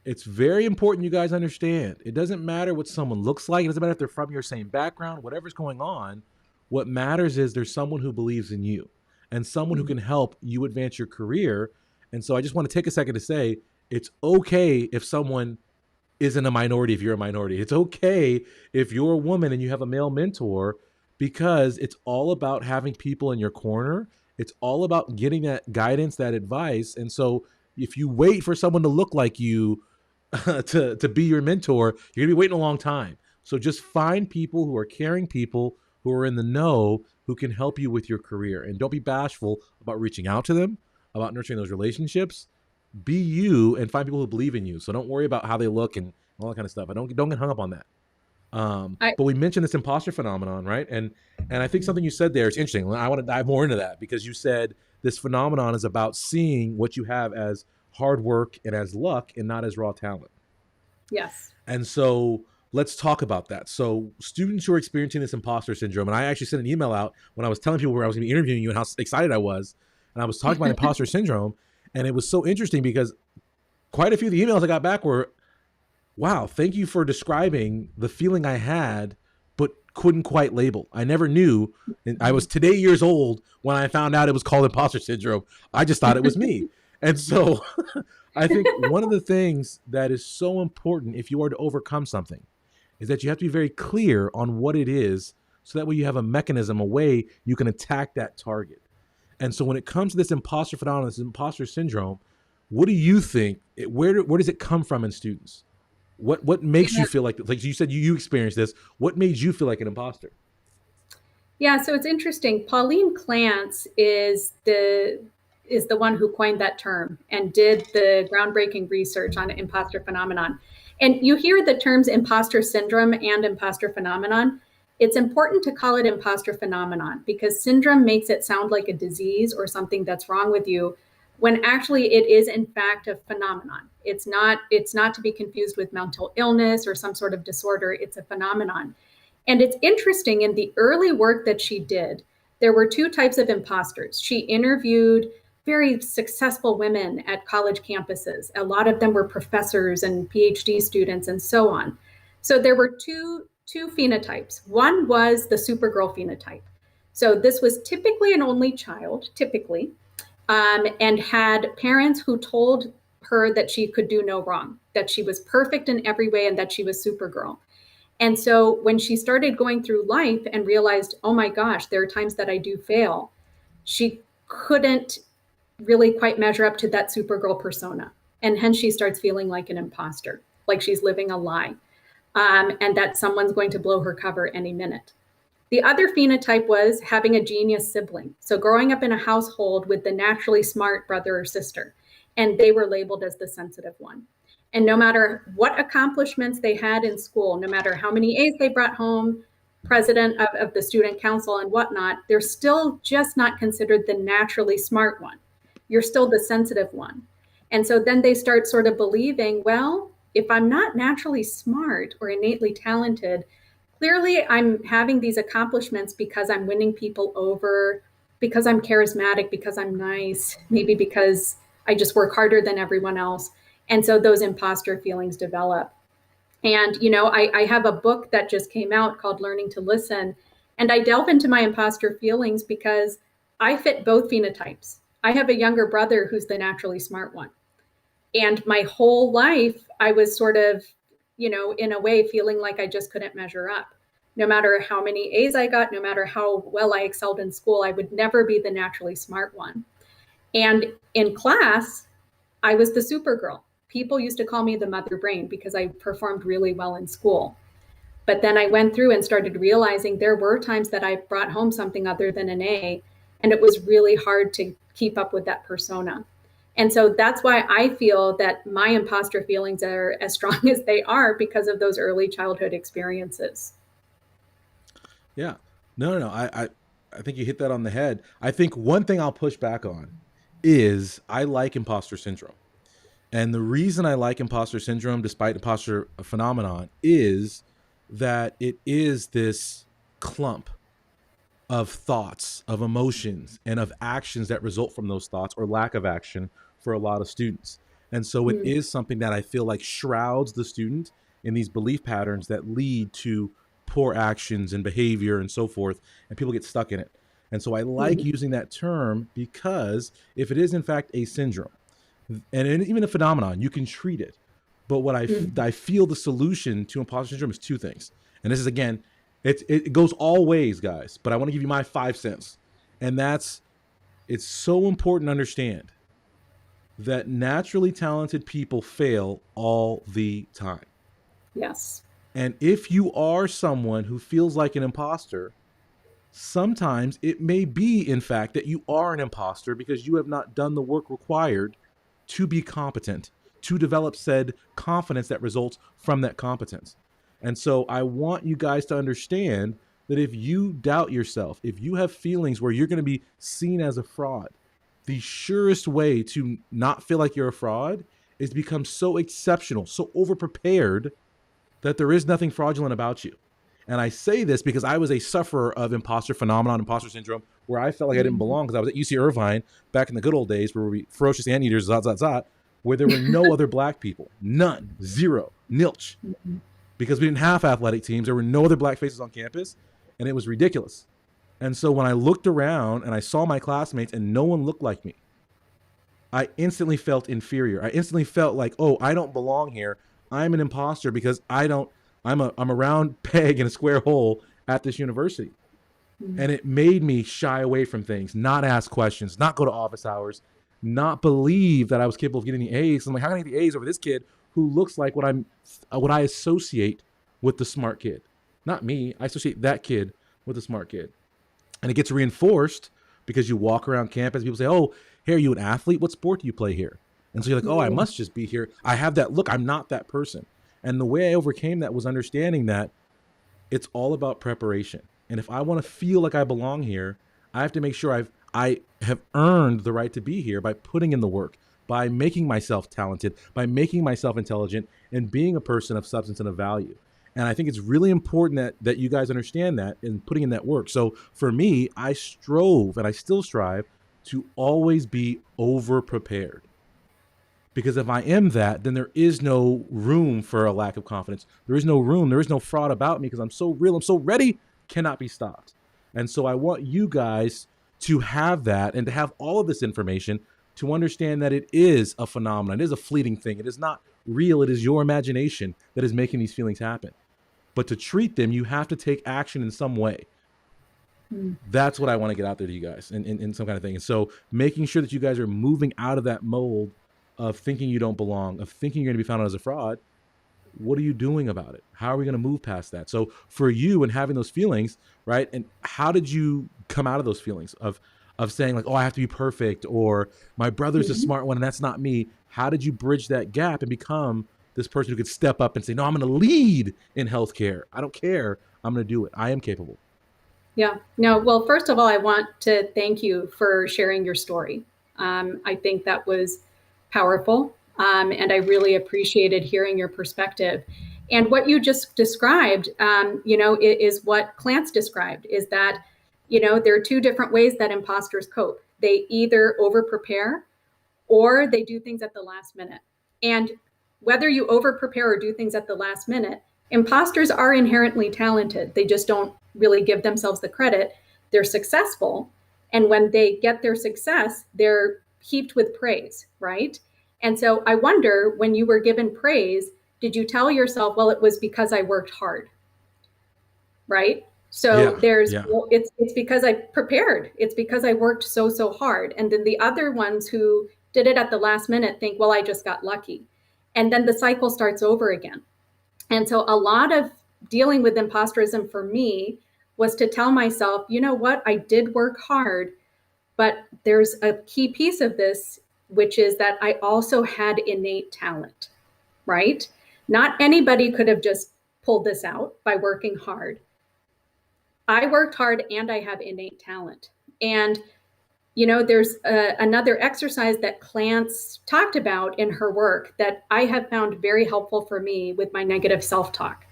A: It's very important you guys understand. It doesn't matter what someone looks like. It doesn't matter if they're from your same background, whatever's going on. What matters is there's someone who believes in you and someone who
B: Mhm.
A: can help you advance your career. And so I just want to take a second to say it's okay if someone isn't a minority if you're a minority. It's okay if you're a woman and you have a male mentor, because it's all about having people in your corner. It's all about getting that guidance, that advice. And so if you wait for someone to look like you to be your mentor, you're gonna be waiting a long time. So just find people who are caring people who are in the know who can help you with your career, and don't be bashful about reaching out to them, about nurturing those relationships. Be you and find people who believe in you. So don't worry about how they look and all that kind of stuff. I don't get hung up on that.
B: I
A: But we mentioned this imposter phenomenon, right? And I think something you said there is interesting. I want to dive more into that, because you said this phenomenon is about seeing what you have as hard work and as luck and not as raw talent.
B: yes.
A: And so let's talk about that. So students who are experiencing this imposter syndrome, and I actually sent an email out when I was telling people where I was going to be interviewing you and how excited I was, and I was talking about imposter syndrome, and it was so interesting because quite a few of the emails I got back were, wow, thank you for describing the feeling I had, but couldn't quite label. I never knew. And I was today years old when I found out it was called imposter syndrome. I just thought it was me. And so I think one of the things that is so important if you are to overcome something is that you have to be very clear on what it is, so that way you have a mechanism, a way you can attack that target. And so when it comes to this imposter phenomenon, this imposter syndrome, what do you think? Where does it come from in students? What makes you feel like you said you experienced this? What made you feel like an imposter?
B: Yeah, so it's interesting. Pauline Clance is the one who coined that term and did the groundbreaking research on imposter phenomenon. And you hear the terms imposter syndrome and imposter phenomenon. It's important to call it imposter phenomenon because syndrome makes it sound like a disease or something that's wrong with you, when actually it is in fact a phenomenon. It's not to be confused with mental illness or some sort of disorder. It's a phenomenon. And it's interesting, in the early work that she did, there were two types of imposters. She interviewed very successful women at college campuses. A lot of them were professors and PhD students and so on. So there were two phenotypes. One was the Supergirl phenotype. So this was typically an only child, typically, and had parents who told her that she could do no wrong, that she was perfect in every way, and that she was Supergirl. And so when she started going through life and realized, oh my gosh, there are times that I do fail, she couldn't really quite measure up to that Supergirl persona. And hence she starts feeling like an imposter, like she's living a lie, and that someone's going to blow her cover any minute. The other phenotype was having a genius sibling. So growing up in a household with the naturally smart brother or sister, and they were labeled as the sensitive one. And no matter what accomplishments they had in school, no matter how many A's they brought home, president of the student council and whatnot, they're still just not considered the naturally smart one. You're still the sensitive one. And so then they start sort of believing, well, if I'm not naturally smart or innately talented, clearly I'm having these accomplishments because I'm winning people over, because I'm charismatic, because I'm nice, maybe because I just work harder than everyone else. And so those imposter feelings develop. And, I have a book that just came out called Learning to Listen. And I delve into my imposter feelings because I fit both phenotypes. I have a younger brother who's the naturally smart one. And my whole life, I was sort of, in a way, feeling like I just couldn't measure up. No matter how many A's I got, no matter how well I excelled in school, I would never be the naturally smart one. And in class, I was the super girl. People used to call me the mother brain because I performed really well in school. But then I went through and started realizing there were times that I brought home something other than an A, and it was really hard to keep up with that persona. And so that's why I feel that my imposter feelings are as strong as they are because of those early childhood experiences.
A: Yeah. No. I think you hit that on the head. I think one thing I'll push back on is I like imposter syndrome. And the reason I like imposter syndrome, despite imposter phenomenon, is that it is this clump of thoughts, of emotions, and of actions that result from those thoughts or lack of action for a lot of students. And so it
B: Mm,
A: is something that I feel like shrouds the student in these belief patterns that lead to poor actions and behavior and so forth, and people get stuck in it. And so I like
B: mhm,
A: using that term because if it is in fact a syndrome, and even a phenomenon, you can treat it. But what
B: mhm.
A: I feel the solution to imposter syndrome is two things. And this is again, it goes all ways, guys. But I want to give you my 5 cents, and that's it's so important to understand that naturally talented people fail all the time.
B: Yes.
A: And if you are someone who feels like an imposter, sometimes it may be, in fact, that you are an imposter because you have not done the work required to be competent, to develop said confidence that results from that competence. And so I want you guys to understand that if you doubt yourself, if you have feelings where you're going to be seen as a fraud, the surest way to not feel like you're a fraud is to become so exceptional, so overprepared that there is nothing fraudulent about you. And I say this because I was a sufferer of imposter phenomenon, imposter syndrome, where I felt like I didn't
B: Mhm.
A: belong because I was at UC Irvine back in the good old days where we ferocious anteaters, where there were no other black people, none, zero, nilch,
B: Mhm.
A: because we didn't have athletic teams. There were no other black faces on campus, and it was ridiculous. And so when I looked around and I saw my classmates and no one looked like me, I instantly felt inferior. I instantly felt like, oh, I don't belong here. I'm an imposter because I don't. I'm a round peg in a square hole at this university,
B: Mhm.
A: and it made me shy away from things, not ask questions, not go to office hours, not believe that I was capable of getting the A's. I'm like, how can I get the A's over this kid who looks like what I associate with the smart kid? Not me. I associate that kid with the smart kid, and it gets reinforced because you walk around campus. People say, "Oh, hey, are you an athlete? What sport do you play here?" And so you're like, "Oh, I
B: Mhm.
A: must just be here. I have that look. I'm not that person." And the way I overcame that was understanding that it's all about preparation. And if I want to feel like I belong here, I have to make sure I have earned the right to be here by putting in the work, by making myself talented, by making myself intelligent, and being a person of substance and of value. And I think it's really important that you guys understand that and putting in that work. So for me, I strove and I still strive to always be over prepared, because if I am that, then there is no room for a lack of confidence. There is no room. There is no fraud about me because I'm so real. I'm so ready, cannot be stopped. And so I want you guys to have that and to have all of this information to understand that it is a phenomenon. It is a fleeting thing. It is not real. It is your imagination that is making these feelings happen. But to treat them, you have to take action in some way.
B: Mhm.
A: That's what I want to get out there to you guys in some kind of thing. And so making sure that you guys are moving out of that mold of thinking you don't belong, of thinking you're going to be found out as a fraud. What are you doing about it? How are we going to move past that? So for you and having those feelings, right? And how did you come out of those feelings of saying like, oh, I have to be perfect, or my brother's the
B: Mhm.
A: smart one and that's not me? How did you bridge that gap and become this person who could step up and say, no, I'm going to lead in healthcare. I don't care. I'm going to do it. I am capable.
B: Yeah. No, well, first of all, I want to thank you for sharing your story. I think that was powerful. And I really appreciated hearing your perspective. And what you just described, is what Clance described is that, there are two different ways that imposters cope. They either over prepare or they do things at the last minute. And whether you over prepare or do things at the last minute, imposters are inherently talented. They just don't really give themselves the credit. They're successful. And when they get their success, they're heaped with praise, right? And so I wonder, when you were given praise, did you tell yourself, well, it was because I worked hard? Right? So
A: Yeah.
B: there's,
A: Yeah.
B: well, it's because I prepared. It's because I worked so hard. And then the other ones who did it at the last minute think, well, I just got lucky. And then the cycle starts over again. And so a lot of dealing with imposterism for me was to tell myself, you know what, I did work hard, but there's a key piece of this, which is that I also had innate talent, right? Not anybody could have just pulled this out by working hard. I worked hard and I have innate talent. And There's another exercise that Clance talked about in her work that I have found very helpful for me with my negative self-talk.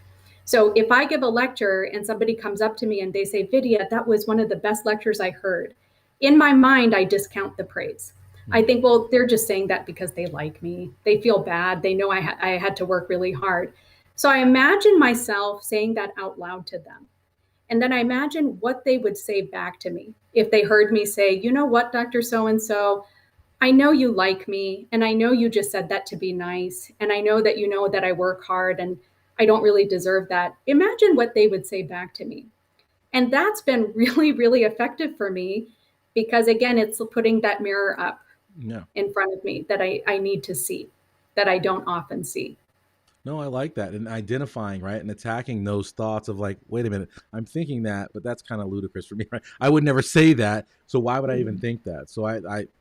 B: So if I give a lecture and somebody comes up to me and they say, Vidhya, that was one of the best lectures I heard. In my mind, I discount the praise. I think, well, they're just saying that because they like me. They feel bad. They know I had to work really hard. So I imagine myself saying that out loud to them. And then I imagine what they would say back to me if they heard me say, you know what, Dr. So-and-so, I know you like me, and I know you just said that to be nice, and I know that you know that I work hard and I don't really deserve that. Imagine what they would say back to me. And that's been really, really effective for me because, again, it's putting that mirror up
A: Yeah.
B: in front of me that I need to see, that I don't often see.
A: No, I like that. And identifying, right? And attacking those thoughts of like, wait a minute, I'm thinking that, but that's kind of ludicrous for me, right? I would never say that. So why would I even think that? So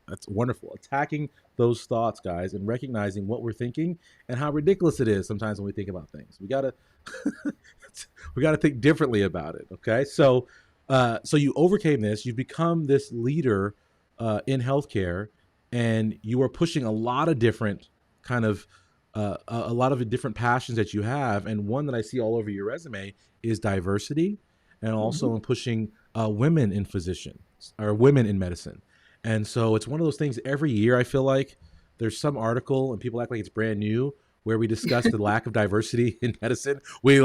A: that's wonderful. Attacking those thoughts, guys, and recognizing what we're thinking and how ridiculous it is sometimes when we think about things. We gotta we gotta think differently about it. Okay. So you overcame this, you've become this leader in healthcare, and you are pushing a lot of different kind of a lot of the different passions that you have, and one that I see all over your resume is diversity, and also in pushing women in physicians or women in medicine. And so it's one of those things. Every year, I feel like there's some article, and people act like it's brand new, where we discuss the lack of diversity in medicine. We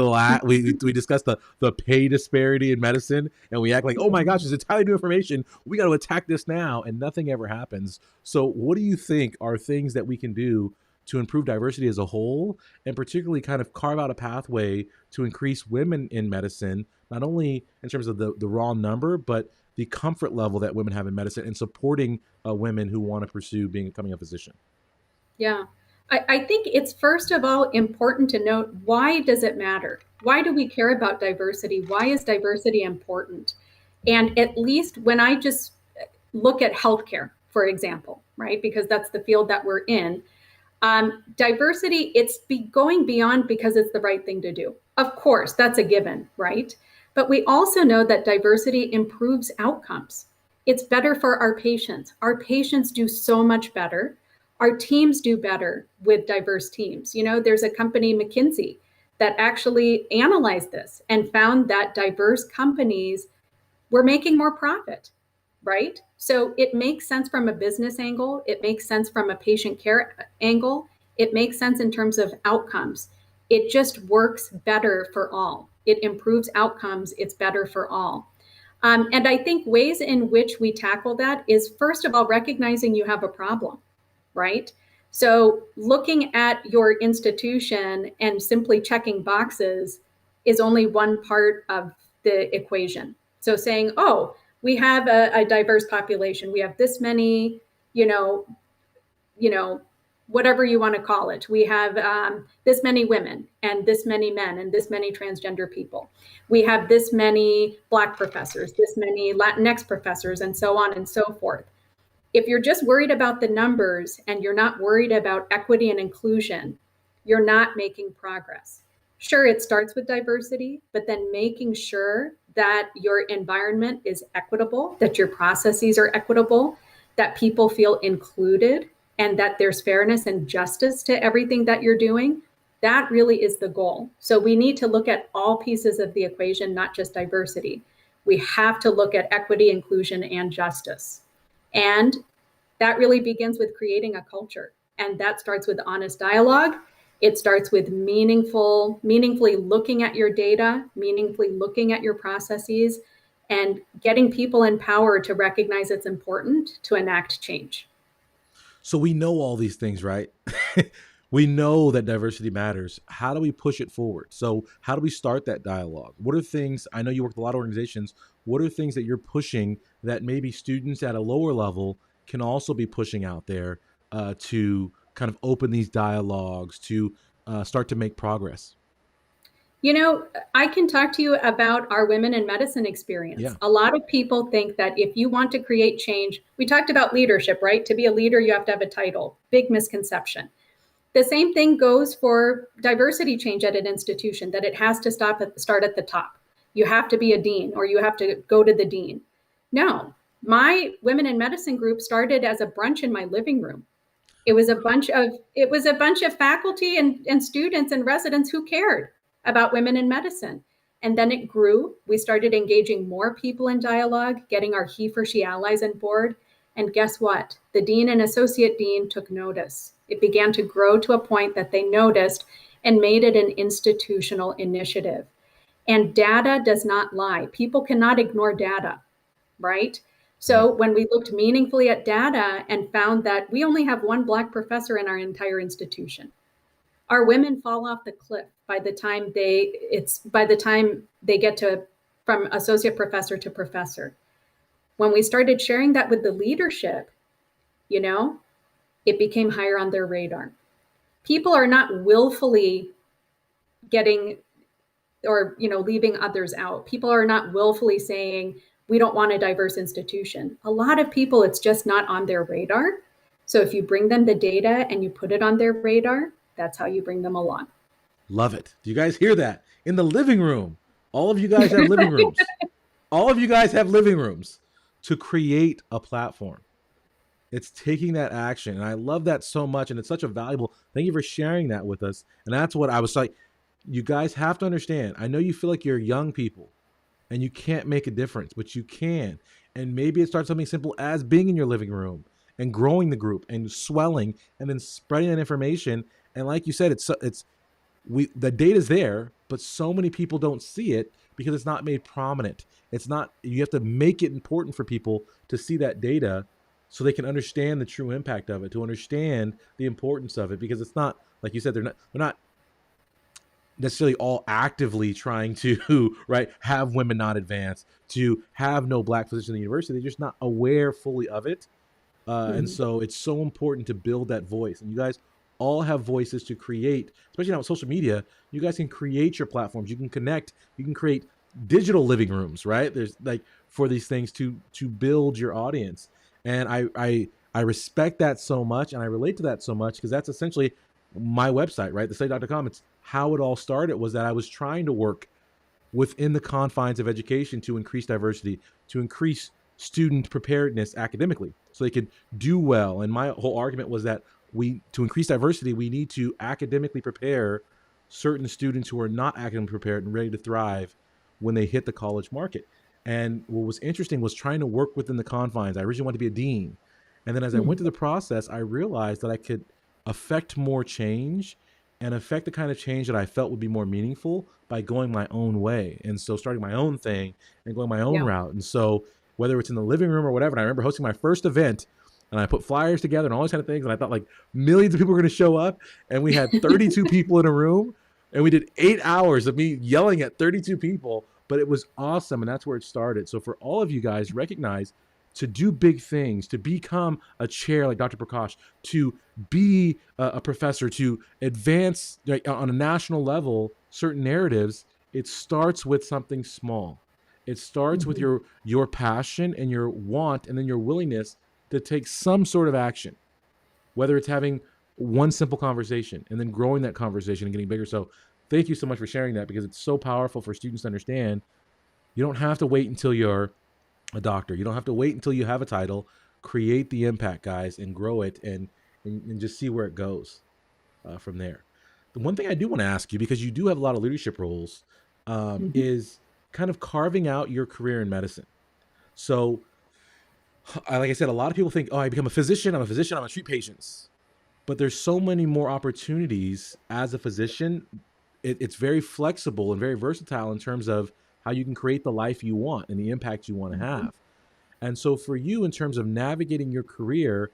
A: discuss the pay disparity in medicine, and we act like, oh my gosh, it's entirely new information. We got to attack this now, and nothing ever happens. So, what do you think are things that we can do to improve diversity as a whole, and particularly kind of carve out a pathway to increase women in medicine, not only in terms of the raw number, but the comfort level that women have in medicine, and supporting women who want to pursue becoming a physician?
B: Yeah. I think it's first of all important to note, why does it matter? Why do we care about diversity? Why is diversity important? And at least when I just look at healthcare, for example, right? Because that's the field that we're in. Diversity, going beyond because it's the right thing to do. Of course, that's a given, right? But we also know that diversity improves outcomes. It's better for our patients. Our patients do so much better. Our teams do better with diverse teams. There's a company, McKinsey, that actually analyzed this and found that diverse companies were making more profit, right? So it makes sense from a business angle. It makes sense from a patient care angle. It makes sense in terms of outcomes. It just works better for all. It improves outcomes. It's better for all. And I think ways in which we tackle that is, first of all, recognizing you have a problem, right? So looking at your institution and simply checking boxes is only one part of the equation. So saying, oh, we have a diverse population. We have this many, whatever you want to call it. We have this many women and this many men and this many transgender people. We have this many Black professors, this many Latinx professors, and so on and so forth. If you're just worried about the numbers and you're not worried about equity and inclusion, you're not making progress. Sure, it starts with diversity, but then making sure that your environment is equitable, that your processes are equitable, that people feel included, and that there's fairness and justice to everything that you're doing. That really is the goal. So we need to look at all pieces of the equation, not just diversity. We have to look at equity, inclusion, and justice. And that really begins with creating a culture. And that starts with honest dialogue. It starts with meaningfully looking at your data, meaningfully looking at your processes, and getting people in power to recognize it's important to enact change.
A: So we know all these things, right? We know that diversity matters. How do we push it forward? So how do we start that dialogue? What are things, I know you work with a lot of organizations, what are things that you're pushing that maybe students at a lower level can also be pushing out there to kind of open these dialogues, to start to make progress?
B: I can talk to you about our women in medicine experience.
A: Yeah.
B: A lot of people think that if you want to create change, we talked about leadership, right? To be a leader, you have to have a title. Big misconception. The same thing goes for diversity change at an institution, that it has to start at the top. You have to be a dean or you have to go to the dean. No, My women in medicine group started as a brunch in my living room. It was a bunch of faculty and students and residents who cared about women in medicine. And then it grew. We started engaging more people in dialogue, getting our he for she allies on board. And guess what? The dean and associate dean took notice. It began to grow to a point that they noticed and made it an institutional initiative. And data does not lie. People cannot ignore data, right?
A: Right.
B: So when we looked meaningfully at data and found that we only have one Black professor in our entire institution, our women fall off the cliff by the time they get to from associate professor to professor. When we started sharing that with the leadership, you know, it became higher on their radar. People are not willfully getting or leaving others out. People are not willfully saying we don't want a diverse institution. A lot of people, it's just not on their radar. So if you bring them the data and you put it on their radar, that's how you bring them along.
A: Love it. Do you guys hear that? In the living room. All of you guys have living rooms. All of you guys have living rooms to create a platform. It's taking that action. And I love that so much. And it's such a valuable, thank you for sharing that with us. And that's what I was like, you guys have to understand. I know you feel like you're young people and you can't make a difference, but you can. And maybe it starts something simple as being in your living room and growing the group and swelling and then spreading that information. And like you said, the data's there, but so many people don't see it because it's not made prominent. It's not, you have to make it important for people to see that data so they can understand the true impact of it, to understand the importance of it, because it's not, like you said, they're not necessarily all actively trying to right have women not advance, to have no Black physicians in the university. They're just not aware fully of it. And so it's so important to build that voice. And you guys all have voices to create, especially now with social media. You guys can create your platforms. You can connect. You can create digital living rooms, right? There's like for these things to build your audience. And I respect that so much, and I relate to that so much because that's essentially my website, right? thestudy.com. It's how it all started was that I was trying to work within the confines of education to increase diversity, to increase student preparedness academically so they could do well. And my whole argument was that to increase diversity, we need to academically prepare certain students who are not academically prepared and ready to thrive when they hit the college market. And what was interesting was trying to work within the confines. I originally wanted to be a dean. And then as I went through the process, I realized that I could affect more change and affect the kind of change that I felt would be more meaningful by going my own way. And so starting my own thing and going my own route. And so whether it's in the living room or whatever, and I remember hosting my first event and I put flyers together and all these kind of things. And I thought like millions of people were going to show up. And we had 32 people in a room and we did 8 hours of me yelling at 32 people, but it was awesome. And that's where it started. So for all of you guys, recognize to do big things, to become a chair like Dr. Prakash, to be a professor, to advance on a national level certain narratives, it starts with something small. It starts with your passion and your want and then your willingness to take some sort of action, whether it's having one simple conversation and then growing that conversation and getting bigger. So thank you so much for sharing that because it's so powerful for students to understand. You don't have to wait until you're a doctor. You don't have to wait until you have a title. Create the impact, guys, and grow it and just see where it goes from there. The one thing I do want to ask you, because you do have a lot of leadership roles, is kind of carving out your career in medicine. So, like I said, a lot of people think, oh, I become a physician, I'm going to treat patients. But there's so many more opportunities as a physician. It's very flexible and very versatile in terms of how you can create the life you want and the impact you want to have. And so for you, in terms of navigating your career,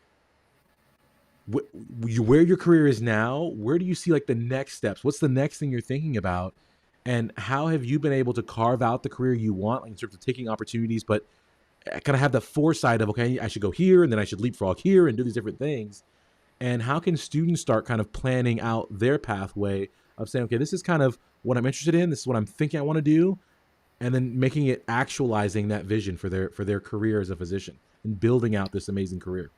A: where your career is now, where do you see like the next steps? What's the next thing you're thinking about? And how have you been able to carve out the career you want, like in terms of taking opportunities, but kind of have the foresight of, okay, I should go here and then I should leapfrog here and do these different things. And how can students start kind of planning out their pathway of saying, okay, this is kind of what I'm interested in. This is what I'm thinking I want to do. And then making it actualizing that vision for their career as a physician and building out this amazing career.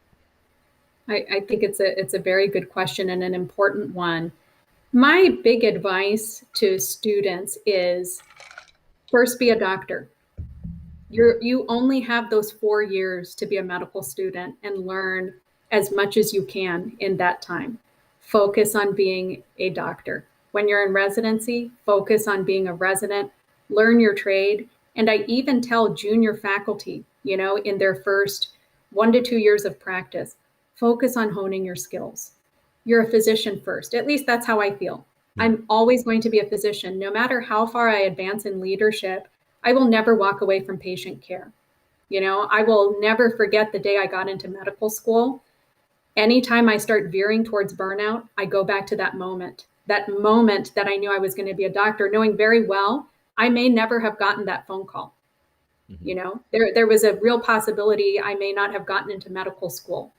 B: I think it's a very good question and an important one. My big advice to students is first be a doctor. You only have those 4 years to be a medical student and learn as much as you can in that time. Focus on being a doctor. When you're in residency, focus on being a resident, learn your trade. And I even tell junior faculty, in their first 1 to 2 years of practice, focus on honing your skills. You're a physician first. At least that's how I feel.
A: Yeah.
B: I'm always going to be a physician. No matter how far I advance in leadership, I will never walk away from patient care. I will never forget the day I got into medical school. Anytime I start veering towards burnout, I go back to that moment that I knew I was going to be a doctor, knowing very well I may never have gotten that phone call. There was a real possibility I may not have gotten into medical school.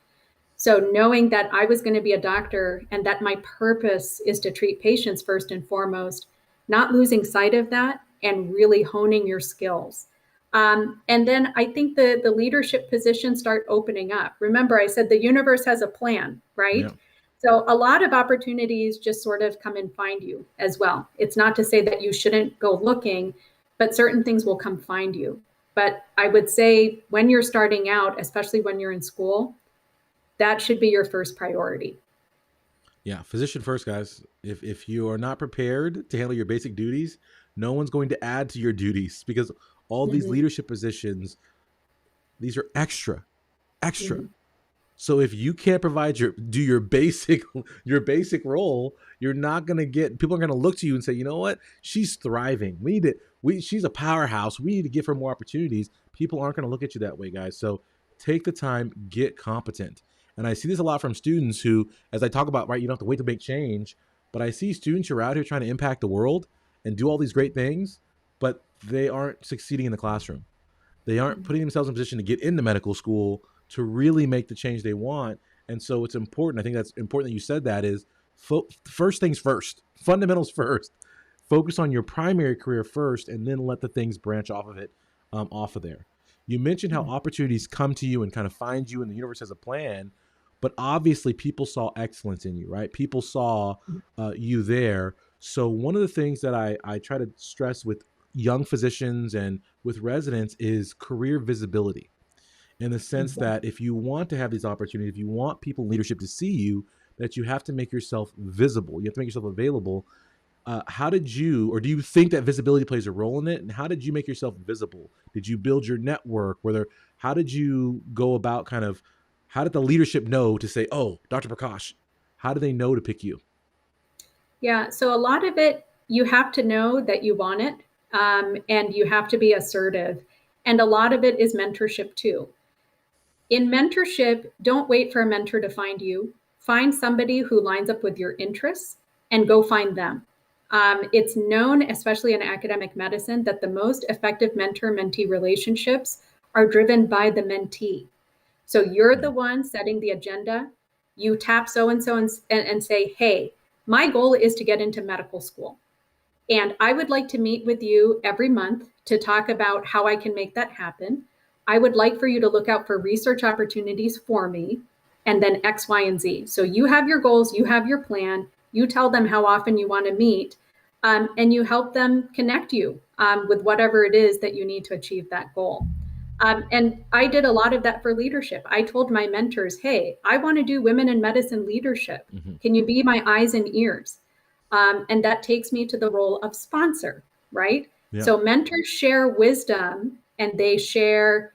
B: So knowing that I was going to be a doctor and that my purpose is to treat patients first and foremost, not losing sight of that and really honing your skills. And then I think the leadership positions start opening up. Remember, I said the universe has a plan, right?
A: Yeah.
B: So a lot of opportunities just sort of come and find you as well. It's not to say that you shouldn't go looking, but certain things will come find you. But I would say when you're starting out, especially when you're in school, that should be your first priority.
A: Yeah, physician first, guys. If you are not prepared to handle your basic duties, no one's going to add to your duties because all these
B: Mm-hmm.
A: leadership positions, these are extra, extra.
B: Mm-hmm.
A: So if you can't provide your basic role, you're not gonna get people are gonna look to you and say, you know what, she's thriving. She's a powerhouse. We need to give her more opportunities. People aren't gonna look at you that way, guys. So take the time, get competent. And I see this a lot from students who, as I talk about, right, you don't have to wait to make change. But I see students who are out here trying to impact the world and do all these great things, but they aren't succeeding in the classroom. They aren't putting themselves in a position to get into medical school to really make the change they want. And so it's important. I think that's important that you said that is first things first, fundamentals first. Focus on your primary career first, and then let the things branch off of it, off of there. You mentioned how opportunities come to you and kind of find you, and the universe has a plan. But obviously, people saw excellence in you, right? People saw you there. So one of the things that I try to stress with young physicians and with residents is career visibility, in the sense that if you want to have these opportunities, if you want people in leadership to see you, that you have to make yourself visible. You have to make yourself available. How did you, or do you think that visibility plays a role in it? And how did you make yourself visible? Did you build your network? How did you go about how did the leadership know to say, oh, Dr. Prakash, how do they know to pick you?
B: Yeah, so a lot of it, you have to know that you want it, and you have to be assertive. And a lot of it is mentorship too. In mentorship, don't wait for a mentor to find you. Find somebody who lines up with your interests and go find them. It's known, especially in academic medicine, that the most effective mentor-mentee relationships are driven by the mentee. So you're
A: Yeah.
B: the one setting the agenda. You tap so and so and say, hey, my goal is to get into medical school. And I would like to meet with you every month to talk about how I can make that happen. I would like for you to look out for research opportunities for me, and then X, Y, and Z. So you have your goals, you have your plan, you tell them how often you want to meet, and you help them connect you with whatever it is that you need to achieve that goal. And I did a lot of that for leadership. I told my mentors, hey, I want to do women in medicine leadership.
A: Mm-hmm.
B: Can you be my eyes and ears? And that takes me to the role of sponsor, right?
A: Yeah.
B: So mentors share wisdom and they share,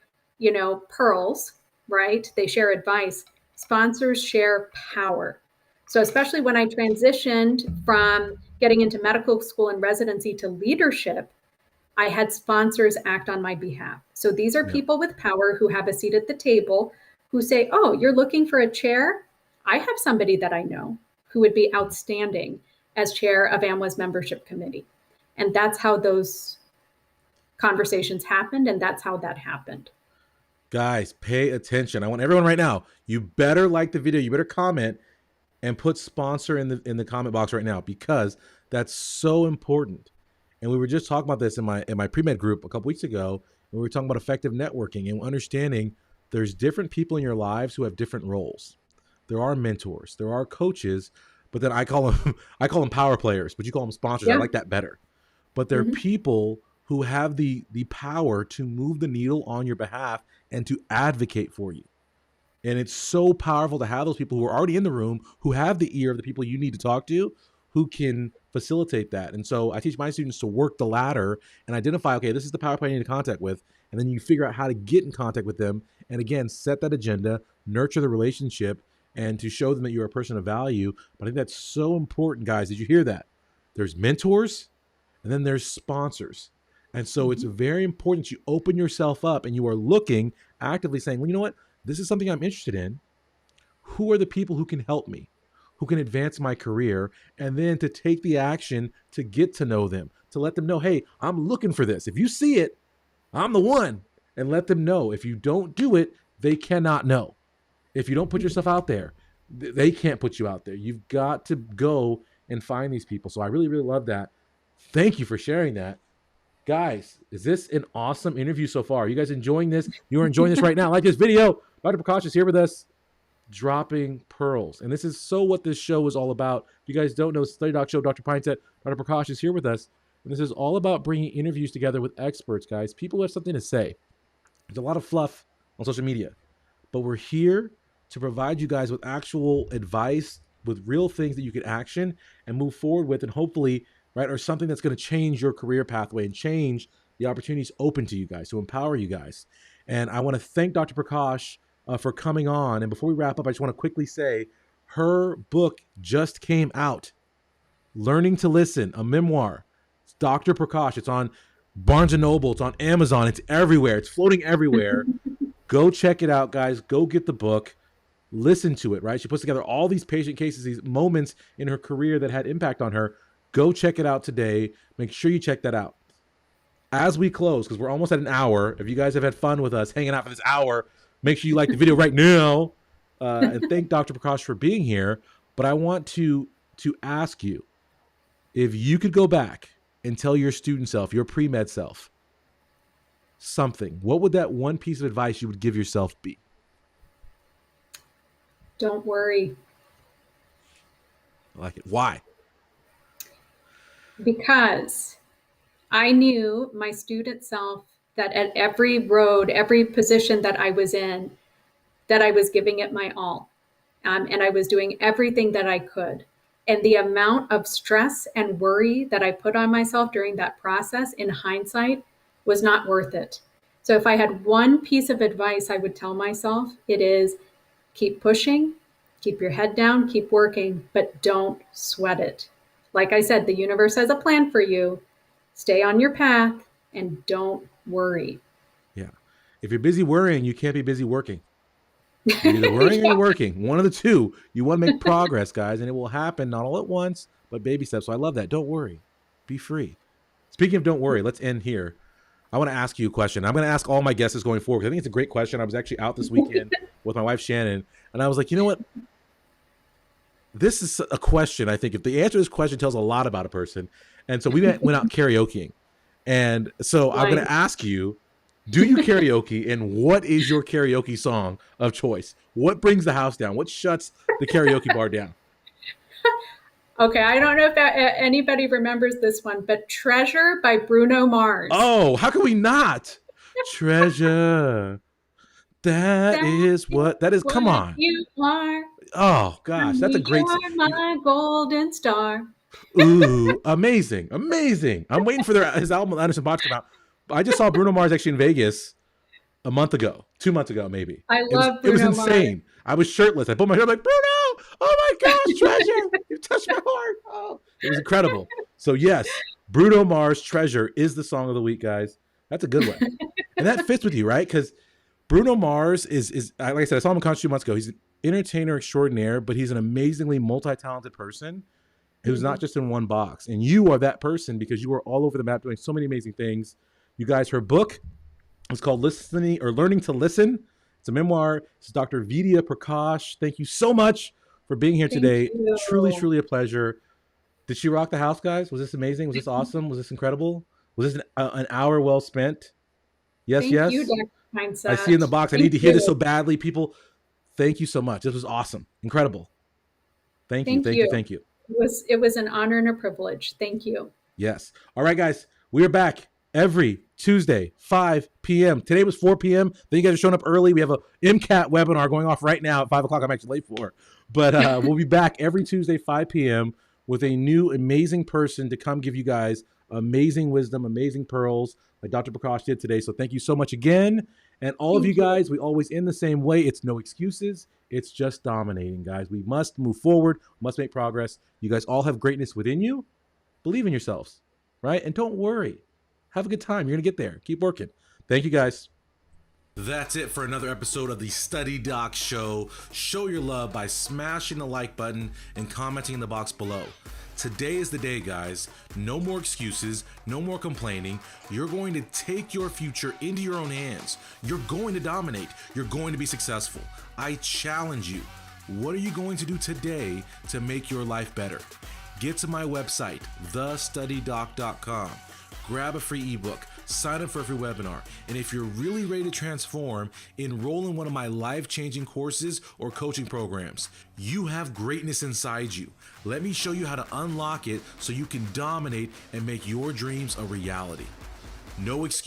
B: pearls, right? They share advice. Sponsors share power. So especially when I transitioned from getting into medical school and residency to leadership, I had sponsors act on my behalf. So these are
A: Yeah.
B: people with power who have a seat at the table who say, oh, you're looking for a chair? I have somebody that I know who would be outstanding as chair of AMWA's membership committee. And that's how those conversations happened. And that's how that happened.
A: Guys, pay attention. I want everyone right now, you better like the video, you better comment and put sponsor in the comment box right now, because that's so important. And we were just talking about this in my pre-med group a couple weeks ago, and we were talking about effective networking and understanding there's different people in your lives who have different roles. There are mentors, there are coaches, but then I call them power players, but you call them sponsors. I
B: Yeah.
A: like that better. But they're
B: Mm-hmm.
A: people who have the power to move the needle on your behalf and to advocate for you. And it's so powerful to have those people who are already in the room, who have the ear of the people you need to talk to, who can facilitate that. And so I teach my students to work the ladder and identify, okay, this is the power player I need to contact with. And then you figure out how to get in contact with them. And again, set that agenda, nurture the relationship, and to show them that you're a person of value. But I think that's so important, guys. Did you hear that? There's mentors, and then there's sponsors. And so it's very important you open yourself up and you are looking actively saying, well, you know what? This is something I'm interested in. Who are the people who can help me, who can advance my career? And then to take the action to get to know them, to let them know, hey, I'm looking for this. If you see it, I'm the one. And let them know. If you don't do it, they cannot know. If you don't put yourself out there, they can't put you out there. You've got to go and find these people. So I really, really love that. Thank you for sharing that. Guys, is this an awesome interview so far? Are you guys enjoying this? You are enjoying this right now. Like this video. Dr. Prakash is here with us, dropping pearls. And this is so what this show is all about. If you guys don't know, Study Doc Show, Dr. Pinesett, Dr. Prakash is here with us. And this is all about bringing interviews together with experts, guys. People who have something to say. There's a lot of fluff on social media, but we're here to provide you guys with actual advice, with real things that you can action and move forward with, and hopefully, right, or something that's going to change your career pathway and change the opportunities open to you guys, to empower you guys. And I want to thank Dr. Prakash for coming on. And before we wrap up, I just want to quickly say her book just came out, Learning to Listen, a memoir. It's Dr. Prakash. It's on Barnes & Noble. It's on Amazon. It's everywhere. It's floating everywhere. Go check it out, guys. Go get the book. Listen to it, right? She puts together all these patient cases, these moments in her career that had impact on her. Go check it out today. Make sure you check that out. As we close, because we're almost at an hour, if you guys have had fun with us hanging out for this hour, make sure you like the video right now. And thank Dr. Prakash for being here. But I want to ask you, if you could go back and tell your student self, your pre-med self, something, what would that one piece of advice you would give yourself be?
B: Don't worry.
A: I like it. Why?
B: Because I knew my student self that at every road, every position that I was in, that I was giving it my all. And I was doing everything that I could. And the amount of stress and worry that I put on myself during that process, in hindsight, was not worth it. So if I had one piece of advice I would tell myself, it is keep pushing, keep your head down, keep working, but don't sweat it. Like I said, the universe has a plan for you. Stay on your path and don't worry.
A: Yeah. If you're busy worrying, you can't be busy working. You're either worrying or you're working. One of the two. You want to make progress, guys, and it will happen not all at once, but baby steps. So I love that. Don't worry. Be free. Speaking of don't worry, let's end here. I want to ask you a question. I'm going to ask all my guests going forward, because I think it's a great question. I was actually out this weekend with my wife, Shannon, and I was like, you know what? This is a question, I think, if the answer to this question tells a lot about a person. And so we went out karaokeing. And so I'm going to ask you, do you karaoke, and what is your karaoke song of choice? What brings the house down? What shuts the karaoke bar down?
B: Okay, I don't know if anybody remembers this one, but Treasure by Bruno Mars.
A: Oh, how can we not? Treasure. That is what, come on.
B: You are.
A: Oh, gosh, that's a great song.
B: You are my golden star.
A: Ooh, amazing, amazing. I'm waiting for his album, Anderson Box, to come out. I just saw Bruno Mars actually in Vegas a month ago, 2 months ago, maybe.
B: I love Bruno Mars.
A: It was insane. I was shirtless. I pulled my hair, I'm like, Bruno, oh my gosh, Treasure, you touched my heart. Oh, it was incredible. So yes, Bruno Mars, Treasure is the song of the week, guys. That's a good one. And that fits with you, right? Because Bruno Mars is like I said, I saw him in concert 2 months ago. He's an entertainer extraordinaire, but he's an amazingly multi-talented person who's not just in one box. And you are that person, because you are all over the map doing so many amazing things. You guys, her book is called Learning to Listen. It's a memoir. This is Dr. Vidhya Prakash. Thank you so much for being here today. Truly, truly a pleasure. Did she rock the house, guys? Was this amazing? Was this awesome? Was this incredible? Was this an hour well spent? Yes, yes.
B: Thank you, Dr. Pinesett.
A: I see in the box. I need to hear this so badly. People, thank you so much. This was awesome. Incredible. Thank you. Thank you.
B: It was an honor and a privilege. Thank you.
A: Yes. All right, guys. We are back. every Tuesday, 5 p.m. Today was 4 p.m. Then you guys are showing up early. We have a MCAT webinar going off right now at 5 o'clock. I'm actually late for. But we'll be back every Tuesday, 5 p.m. with a new amazing person to come give you guys amazing wisdom, amazing pearls like Dr. Prakash did today. So thank you so much again. And all of you guys, we always end the same way. It's no excuses. It's just dominating, guys. We must move forward, must make progress. You guys all have greatness within you. Believe in yourselves, right? And don't worry. Have a good time. You're going to get there. Keep working. Thank you, guys. That's it for another episode of the Study Doc Show. Show your love by smashing the like button and commenting in the box below. Today is the day, guys. No more excuses, no more complaining. You're going to take your future into your own hands. You're going to dominate. You're going to be successful. I challenge you. What are you going to do today to make your life better? Get to my website, thestudydoc.com. Grab a free ebook, sign up for a free webinar, and if you're really ready to transform, enroll in one of my life-changing courses or coaching programs. You have greatness inside you. Let me show you how to unlock it so you can dominate and make your dreams a reality. No excuse.